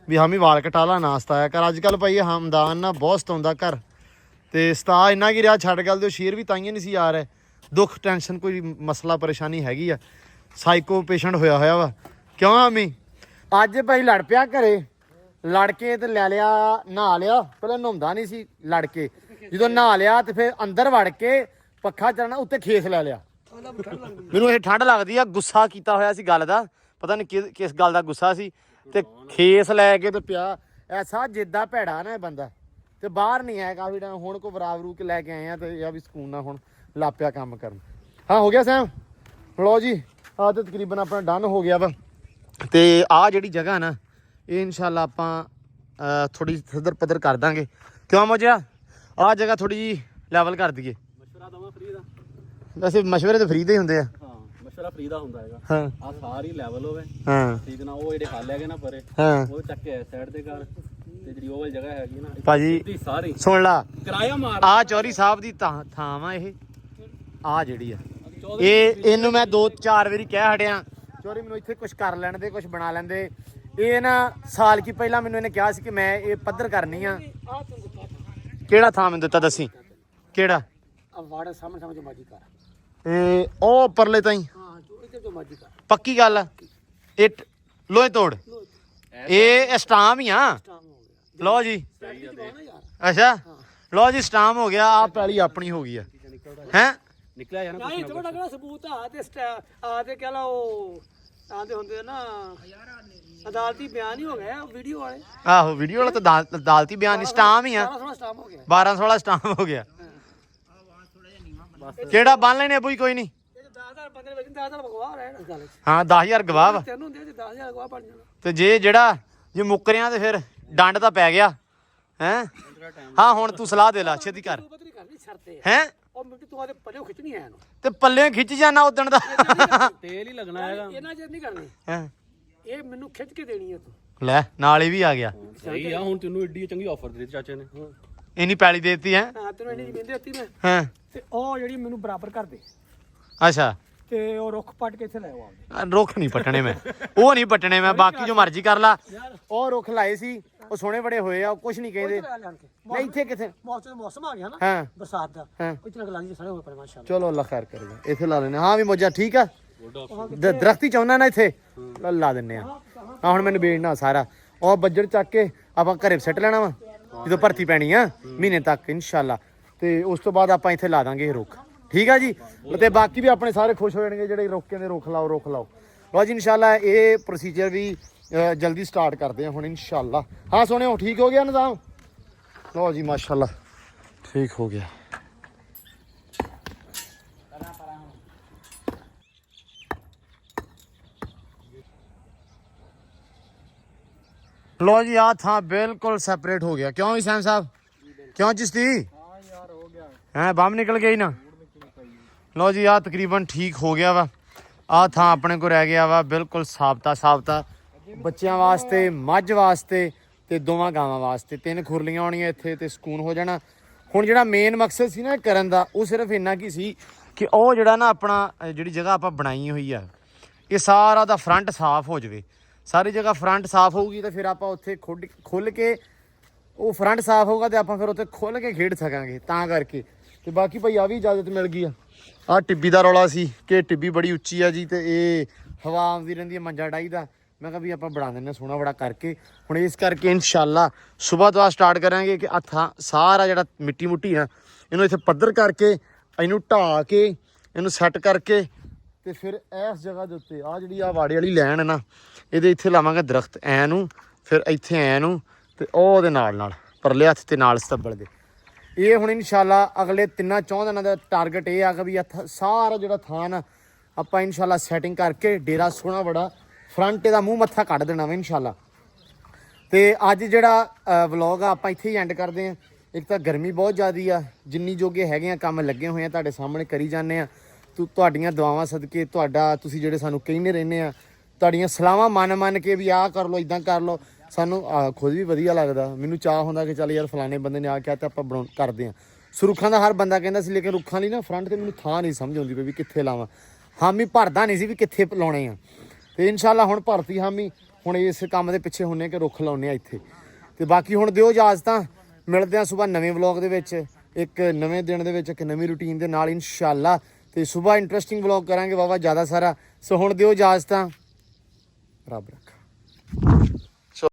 ਵੀ ਹਾਮੀ ਵਾਲ ਕਟਾ ਲਾ, ਨਾ ਸਤਾਇਆ ਕਰ। ਅੱਜ ਕੱਲ ਭਾਈ ਹਮਦਾਨ ਨਾ ਬਹੁਤ ਸਤਾਉਂਦਾ ਘਰ, ਤੇ ਸਤਾ ਇੰਨਾ ਕੀ ਰਿਹਾ ਛੱਡ ਗੱਲ ਦੇ। ਸ਼ੇਰ ਵੀ ਤਾਈਆਂ ਨਹੀਂ ਸੀ ਆ ਰਿਹਾ, ਦੁੱਖ ਟੈਨਸ਼ਨ ਕੋਈ ਮਸਲਾ ਪਰੇਸ਼ਾਨੀ ਹੈਗੀ ਆ, ਸਾਈਕੋ ਪੇਸ਼ੈਂਟ ਹੋਇਆ ਵਾ। ਕਿਉਂ ਹਾਮੀ? ਅੱਜ ਭਾਈ ਲੜ ਪਿਆ ਘਰੇ, ਲੜ ਕੇ ਤੇ ਲੈ ਲਿਆ, ਨਹਾ ਲਿਆ। ਪਹਿਲਾਂ ਨਹਾਉਂਦਾ ਨਹੀਂ ਸੀ, ਲੜ ਕੇ ਜਦੋਂ ਨਹਾ ਲਿਆ ਤੇ ਫਿਰ ਅੰਦਰ ਵੜ ਕੇ ਪੱਖਾ ਚੱਲਣਾ ਉੱਤੇ ਖੇਸ ਲੈ ਲਿਆ। ਮੈਨੂੰ ਇਹ ਠੰਡ ਲੱਗਦੀ ਆ, ਗੁੱਸਾ ਕੀਤਾ ਹੋਇਆ ਸੀ ਗੱਲ ਦਾ, ਪਤਾ ਨਹੀਂ ਕਿਸ ਗੱਲ ਦਾ ਗੁੱਸਾ ਸੀ, ਤੇ ਖੇਸ ਲੈ ਕੇ ਤੇ ਪਿਆ ਐਸਾ ਜਿੱਦਾਂ ਭੈੜਾ ਨਾ ਇਹ ਬੰਦਾ। ਤੇ ਬਾਹਰ ਨਹੀਂ ਆਇਆ ਕਾਫੀ ਟਾਈਮ, ਹੁਣ ਕੋ ਬਰਾਬਰੂ ਕੇ ਲੈ ਕੇ ਆਏ ਆ ਤੇ ਇਹ ਵੀ ਸਕੂਨ ਨਾਲ ਹੁਣ ਲਾਪਿਆ ਕੰਮ ਕਰਨ। ਹਾਂ ਹੋ ਗਿਆ ਸੈਮ? ਲਓ ਜੀ ਆਹ ਤੇ ਤਕਰੀਬਨ ਆਪਣਾ ਡਨ ਹੋ ਗਿਆ ਵਾ। ਤੇ ਆਹ ਜਿਹੜੀ ਜਗ੍ਹਾ ਨਾ ਇਹ ਇਨਸ਼ਾਅੱਲਾ ਆਪਾਂ ਥੋੜੀ ਸਦਰ ਪੱਧਰ ਕਰ ਦਾਂਗੇ। ਕਿਉਂ ਮੋਜਿਆ? ਆਹ ਜਗ੍ਹਾ ਥੋੜੀ ਜੀ ਲੈਵਲ ਕਰ ਦਈਏ। ਮਸ਼ਵਰਾ ਦਵਾਂ ਫ੍ਰੀ ਦਾ? ਵੈਸੇ ਮਸ਼ਵਰੇ ਤਾਂ ਫ੍ਰੀ ਦੇ ਹੀ ਹੁੰਦੇ ਆ। ਹਾਂ ਮਸ਼ਵਰਾ ਫ੍ਰੀ ਦਾ ਹੁੰਦਾ ਹੈਗਾ। ਹਾਂ ਆ ਸਾਰੀ ਲੈਵਲ ਹੋਵੇ ਹਾਂ ਠੀਕ ਨਾ, ਉਹ ਜਿਹੜੇ ਹੱਲ ਹੈਗੇ ਨਾ ਪਰੇ ਹਾਂ ਉਹ ਚੱਕ ਕੇ ਸਾਈਡ ਤੇ ਕਰ, ਤੇ ਜਿਹੜੀ ਉਹ ਵਾਲੀ ਜਗ੍ਹਾ ਹੈਗੀ ਨਾ ਭਾਜੀ ਸਿੱਧੀ ਸਾਰੀ ਸੁਣ ਲਾ, ਕਿਰਾਇਆ ਮਾਰ। ਆ ਚੌਰੀ ਸਾਹਿਬ ਦੀ ਥਾਂ ਵਾ ਇਹ, ਆ ਜਿਹੜੀ ਆ ਇਹਨੂੰ ਮੈਂ 2-4 ਵਾਰੀ ਕਹਿ ਹਟਿਆ ਚੌਰੀ ਮੈਨੂੰ ਇੱਥੇ ਕੁਝ ਕਰ ਲੈਣ ਦੇ, ਕੁਝ ਬਣਾ ਲੈਂਦੇ। ਇਹ ਨਾ ਸਾਲ ਕੀ ਪਹਿਲਾਂ ਮੈਨੂੰ ਇਹਨੇ ਕਿਹਾ ਸੀ ਕਿ ਮੈਂ ਇਹ ਪੱਧਰ ਕਰਨੀ ਆ। ਕਿਹੜਾ ਥਾਂ ਮੈਨੂੰ ਦਿੱਤਾ ਦੱਸੀ? ਕਿਹੜਾ? ਵਾੜੇ ਸਾਹਮਣੇ ਜੋ ਮਰਜੀ ਕਰ। ਇਹ ਉਹ ਪਰਲੇ ਤਾਈ ਹਾਂ ਜੋ ਇੱਥੇ ਜੋ ਮਰਜੀ ਕਰ। ਪੱਕੀ ਗੱਲ ਆ। ਇੱਟ ਲੋਹੇ ਤੋੜ ਇਹ ਸਟਾਮ ਹੀ ਆ। ਲਓ ਜੀ ਅੱਛਾ, ਲਓ ਜੀ ਸਟਾਮ ਹੋ ਗਿਆ। ਆ ਪੈਲੀ ਆਪਣੀ ਹੋ ਗਈ ਆ ਹੈ। ਨਿਕਲਿਆ ਜਾਣਾ ਨਹੀਂ ਤੇ ਵੱਡਾ ਕਿਹੜਾ ਸਬੂਤ ਆ ਤੇ ਆ ਤੇ ਕਹ ਲਾ ਉਹ ਆਂਦੇ ਹੁੰਦੇ ਨਾ ਅਦਾਲਤੀ ਬਿਆਨ ਹੀ ਹੋ ਗਿਆ ਵੀਡੀਓ ਵਾਲੇ। ਆਹੋ ਵੀਡੀਓ ਵਾਲਾ ਤਾਂ ਅਦਾਲਤੀ ਬਿਆਨ ਸਟਾਮ ਹੀ ਆ। 12 ਸਟਾਮ ਹੋ ਗਿਆ, 12-16 ਸਟਾਮ ਹੋ ਗਿਆ। ਕਿਹੜਾ ਬੰਨ ਲੈਣੇ ਬਈ? ਕੋਈ ਨਹੀਂ, ਇਹ 10000 ਬੰਦੇ ਵਿੱਚ 10000 ਗਵਾਹ ਰਹਿਣ ਇਸ ਗੱਲ 'ਚ। ਹਾਂ 10,000 ਗਵਾਹ ਵਾ। ਤੈਨੂੰ ਹੁੰਦੇ ਤੇ 10000 ਗਵਾਹ ਬਣ ਜਾਣਾ। ਤੇ ਜੇ ਮੁੱਕਰਿਆਂ ਤੇ ਫਿਰ ਡੰਡ ਤਾਂ ਪੈ ਗਿਆ ਹੈ। ਹਾਂ ਹੁਣ ਤੂੰ ਸਲਾਹ ਦੇ ਲਾ, ਛੇਤੀ ਕਰ ਬਦਰੀ ਕਰਨੀ ਸ਼ਰਤੇ ਹੈ। ਉਹ ਮਿੱਟੀ ਤੂੰ ਆਦੇ ਪੱਲੇ ਖਿੱਚਣੀ ਐ ਇਹਨੂੰ, ਤੇ ਪੱਲੇ ਖਿੱਚ ਜਾਣਾ ਉਦਣ ਦਾ ਤੇਲ ਹੀ ਲੱਗਣਾ ਹੈਗਾ। ਇਹਨਾਂ ਚਿਰ ਨਹੀਂ ਕਰਨੀ, ਹੈਂ। ਇਹ ਮੈਨੂੰ ਖਿੱਚ ਕੇ ਦੇਣੀ ਹੈ ਤੂੰ। ਲੈ ਨਾਲ ਹੀ ਵੀ ਆ ਗਿਆ। ਸਹੀ ਆ, ਹੁਣ ਤੈਨੂੰ ਏਡੀ ਚੰਗੀ ਆਫਰ ਦੇ ਦਿੱਤੀ ਚਾਚੇ ਨੇ। ਇੰਨੀ ਪੈਲੀ ਦੇ ਦਿੱਤੀ ਹੈ। ਹਾਂ ਤੈਨੂੰ ਇੰਨੀ ਜ਼ਮੀਨ ਦੇ ਦਿੱਤੀ ਮੈਂ, ਹਾਂ ਤੇ ਉਹ ਜਿਹੜੀ ਮੈਨੂੰ ਬਰਾਬਰ ਕਰ ਦੇ, ਅੱਛਾ। ਤੇ ਉਹ ਰੁੱਖ ਪੱਟ ਕੇ ਇੱਥੇ ਲੈ ਆਓ ਆਪਦੇ। ਰੁੱਖ ਨਹੀਂ ਪੱਟਣੇ ਮੈਂ, ਉਹ ਨਹੀਂ ਪੱਟਣੇ ਮੈਂ, ਬਾਕੀ ਜੋ ਮਰਜ਼ੀ ਕਰ ਲਾ। ਉਹ ਰੁੱਖ ਲਾਏ ਸੀ, ਉਹ ਸੋਹਣੇ ਬੜੇ ਹੋਏ ਆ, ਉਹ ਕੁਝ ਨਹੀਂ ਕਹਿੰਦੇ। ਨਹੀਂ ਇੱਥੇ ਕਿੱਥੇ ਮੌਸਮ ਆ ਗਿਆ ਨਾ ਹਾਂ ਬਰਸਾਤ ਦਾ, ਹਾਂ ਕੁਝ ਲੱਗ ਲੱਗ ਸਾਰੇ ਹੋਏ ਪਰ ਮਾਸ਼ਾਅੱਲਾ। ਚਲੋ ਅੱਲਾ ਖੈਰ ਕਰੇਗਾ। ਇੱਥੇ ਲਾ ਲੈਣੇ। ਹਾਂ ਵੀ ਮੋਜਾ ਠੀਕ ਆ। ਦਰਖਤੀ ਚਾਹੁੰਦਾ ਨਾ ਇੱਥੇ ਲਾ ਦਿੰਨੇ ਆ। ਹਾਂ ਹੁਣ ਮੈਨੂੰ ਵੇਚਣਾ ਸਾਰਾ ਉਹ ਬੱਜਟ ਚੱਕ ਕੇ ਆਪਾਂ ਘਰੇ ਸਿੱਟ ਲੈਣਾ ਵਾ ਜਦੋਂ ਭਰਤੀ ਪੈਣੀ ਆ ਮਹੀਨੇ ਤੱਕ ਇਨਸ਼ਾਅੱਲਾ। ਤੇ ਉਸ ਤੋਂ ਬਾਅਦ ਆਪਾਂ ਇੱਥੇ ਲਾ ਦਾਂਗੇ ਇਹ ਰੁੱਖ। ਠੀਕ ਆ ਜੀ। ਤੇ ਬਾਕੀ ਵੀ ਆਪਣੇ ਸਾਰੇ ਖੁਸ਼ ਹੋ ਜਾਣਗੇ ਜਿਹੜੇ ਰੁੱਖ ਕਹਿੰਦੇ ਰੁੱਖ ਲਾਓ ਰੁੱਖ ਲਾਓ। ਲਓ ਜੀ ਇਨਸ਼ਾਅੱਲਾ ਇਹ ਪ੍ਰੋਸੀਜਰ ਵੀ ਜਲਦੀ ਸਟਾਰਟ ਕਰਦੇ ਆ ਹੁਣ ਇਨਸ਼ਾਅੱਲਾ। ਹਾਂ ਸੋਹਣਿਓ ਠੀਕ ਹੋ ਗਿਆ ਨਿਜ਼ਾਮ? ਲਓ ਜੀ ਮਾਸ਼ਾਅੱਲਾ ਠੀਕ ਹੋ ਗਿਆ। ਲੋ ਜੀ ਆ ਥਾਂ ਬਿਲਕੁਲ ਸੈਪਰੇਟ ਹੋ ਗਿਆ। ਕਿਉਂ ਇਸਾਮ ਸਾਹਿਬ? ਕਿਉਂ ਚਿਸ਼ਤੀ? ਹਾਂ ਯਾਰ ਹੋ ਗਿਆ ਹੈ ਬੰਮ ਨਿਕਲ ਗਿਆ ਹੀ ਨਾ। ਲੋ ਜੀ ਆ ਤਕਰੀਬਨ ਠੀਕ ਹੋ ਗਿਆ ਵਾ। ਆ ਥਾਂ ਆਪਣੇ ਕੋ ਰਹਿ ਗਿਆ ਵਾ ਬਿਲਕੁਲ ਸਾਬਤਾ ਬੱਚਿਆਂ ਵਾਸਤੇ, ਮੱਝ ਵਾਸਤੇ ਤੇ ਦੋਵਾਂ ਗਾਵਾਂ ਵਾਸਤੇ। 3 ਖੁਰਲੀਆਂ ਆਉਣੀਆਂ ਇੱਥੇ ਤੇ ਸਕੂਨ ਹੋ ਜਾਣਾ। ਹੁਣ ਜਿਹੜਾ ਮੇਨ ਮਕਸਦ ਸੀ ਨਾ ਕਰਨ ਦਾ ਉਹ ਸਿਰਫ ਇੰਨਾ ਕੀ ਸੀ ਕਿ ਉਹ ਜਿਹੜਾ ਨਾ ਆਪਣਾ ਜਿਹੜੀ ਜਗ੍ਹਾ ਆਪਾਂ ਬਣਾਈ ਹੋਈ ਆ ਇਹ ਸਾਰਾ ਦਾ ਫਰੰਟ ਸਾਫ਼ ਹੋ ਜਾਵੇ। ਸਾਰੀ ਜਗ੍ਹਾ ਫਰੰਟ ਸਾਫ਼ ਹੋਊਗੀ ਤੇ ਫਿਰ ਆਪਾਂ ਉੱਥੇ ਖੁੱਲ ਕੇ ਉਹ ਫਰੰਟ ਸਾਫ਼ ਹੋਊਗਾ ਤੇ ਆਪਾਂ ਫਿਰ ਉੱਥੇ ਖੁੱਲ ਕੇ ਖੇਡ ਸਕਾਂਗੇ ਤਾਂ ਕਰਕੇ। ਤੇ ਬਾਕੀ ਭਾਈ ਆ ਵੀ ਇਜਾਜ਼ਤ ਮਿਲ ਗਈ ਆ। ਆਹ ਟਿੱਬੀ ਦਾ ਰੌਲਾ ਸੀ ਕਿ ਟਿੱਬੀ ਬੜੀ ਉੱਚੀ ਆ ਜੀ ਤੇ ਇਹ ਹਵਾ ਆਉਂਦੀ ਰਹਿੰਦੀ ਹੈ ਮੰਜਾ ਡਾਈ ਦਾ। ਮੈਂ ਕਿਹਾ ਵੀ ਆਪਾਂ ਬਣਾ ਦਿੰਦੇ ਸੋਹਣਾ ਬੜਾ ਕਰਕੇ। ਹੁਣ ਇਸ ਕਰਕੇ ਇਨਸ਼ਾਅੱਲਾ ਸਵੇਰ ਤੋਂ ਸਟਾਰਟ ਕਰਾਂਗੇ ਕਿ ਥਾਂ ਸਾਰਾ ਜਿਹੜਾ ਮਿੱਟੀ ਮੁੱਟੀ ਆ ਇਹਨੂੰ ਇੱਥੇ ਪੱਧਰ ਕਰਕੇ ਇਹਨੂੰ ਢਾਹ ਕੇ ਇਹਨੂੰ ਸੈੱਟ ਕਰਕੇ ਤੇ ਫਿਰ ਇਸ ਜਗ੍ਹਾ ਦੇ ਉੱਤੇ ਆ ਜਿਹੜੀ ਆ ਵਾੜੇ ਵਾਲੀ ਲੈਣ ਹੈ ਨਾ ਇਹਦੇ ਇੱਥੇ ਲਾਵਾਂਗੇ ਦਰਖਤ ਐ ਨੂੰ, ਫਿਰ ਇੱਥੇ ਐ ਨੂੰ ਤੇ ਉਹਦੇ ਨਾਲ ਪਰਲੇ ਹੱਥ ਤੇ ਨਾਲ ਸਤੱਬਲ ਦੇ। ਇਹ ਹੁਣ ਇਨਸ਼ਾਅੱਲਾ ਅਗਲੇ 3-4 ਦਿਨਾਂ ਦਾ ਟਾਰਗੇਟ ਇਹ ਆ ਕਿ ਵੀ ਸਾਰਾ ਜਿਹੜਾ ਥਾਂ ਨਾ ਆਪਾਂ ਇਨਸ਼ਾਅੱਲਾ ਸੈਟਿੰਗ ਕਰਕੇ ਡੇਰਾ ਸੋਹਣਾ ਬੜਾ ਫਰੰਟ ਇਹਦਾ ਮੂੰਹ ਮੱਥਾ ਕੱਢ ਦੇਣਾ ਵਾ ਇਨਸ਼ਾਅੱਲਾ। ਤੇ ਅੱਜ ਜਿਹੜਾ ਵਲੌਗ ਆ ਆਪਾਂ ਇੱਥੇ ਹੀ ਐਂਡ ਕਰਦੇ ਹਾਂ। ਇੱਕ ਤਾਂ ਗਰਮੀ ਬਹੁਤ ਜ਼ਿਆਦਾ ਆ, ਜਿੰਨੀ ਜੋਗੇ ਹੈਗੇ ਆ ਕੰਮ ਲੱਗੇ ਹੋਏ ਆ ਤੁਹਾਡੇ ਸਾਹਮਣੇ ਕਰੀ ਜਾਂਦੇ ਆ। ਤੁਹਾਡੀਆਂ ਦੁਆਵਾਂ ਸਦਕੇ ਤੁਸੀਂ ਜਿਹੜੇ ਸਾਨੂੰ ਕਹਿੰਦੇ ਰਹਿੰਦੇ ਆ, ਤੁਹਾਡੀਆਂ ਸਲਾਹਾਂ ਮੰਨ ਕੇ ਵੀ ਆਹ ਕਰ ਲਓ ਇਦਾਂ ਕਰ ਲਓ, ਸਾਨੂੰ ਖੁਦ ਵੀ ਵਧੀਆ ਲੱਗਦਾ। ਮੈਨੂੰ ਚਾਹ ਹੁੰਦਾ ਕਿ ਚੱਲ ਯਾਰ ਫਲਾਣੇ ਬੰਦੇ ਨੇ ਆ ਕਿਹਾ ਤੇ ਆਪਾਂ ਕਰਦੇ ਆ। ਸੁਰੁੱਖਾਂ ਦਾ ਹਰ ਬੰਦਾ ਕਹਿੰਦਾ ਸੀ, ਲੇਕਿਨ ਰੁੱਖਾਂ ਲਈ ਨਾ ਫਰੰਟ ਤੇ ਮੈਨੂੰ ਥਾਂ ਨਹੀਂ ਸਮਝ ਆਉਂਦੀ ਪਈ ਵੀ ਕਿੱਥੇ ਲਾਵਾਂ। ਹਾਮੀ ਭਰਦਾ ਨਹੀਂ ਸੀ ਵੀ ਕਿੱਥੇ ਲਾਉਣੇ ਆ, ਤੇ ਇਨਸ਼ਾਅੱਲਾ ਹੁਣ ਭਰਤੀ ਹਾਮੀ। ਹੁਣ ਇਸ ਕੰਮ ਦੇ ਪਿੱਛੇ ਹੁੰਨੇ ਕਿ ਰੁੱਖ ਲਾਉਣੇ ਆ ਇੱਥੇ। ਤੇ ਬਾਕੀ ਹੁਣ ਦਿਓ ਇਜਾਜ਼ਤਾਂ, ਮਿਲਦੇ ਆ ਸਵੇਰ ਨਵੇਂ ਵਲੌਗ ਦੇ ਵਿੱਚ, ਇੱਕ ਨਵੇਂ ਦਿਨ ਦੇ ਵਿੱਚ, ਇੱਕ ਨਵੀਂ ਰੂਟੀਨ ਦੇ ਨਾਲ ਇਨਸ਼ਾਅੱਲਾ। ਤੇ ਸਵੇਰ ਇੰਟਰਸਟਿੰਗ ਵਲੌਗ ਕਰਾਂਗੇ ਵਾਵਾ ਜ਼ਿਆਦਾ ਸਾਰਾ। ਸੋ ਹੁਣ ਦਿਓ ਇਜਾਜ਼ਤਾਂ, ਰੱਬ ਰੱਖਾ।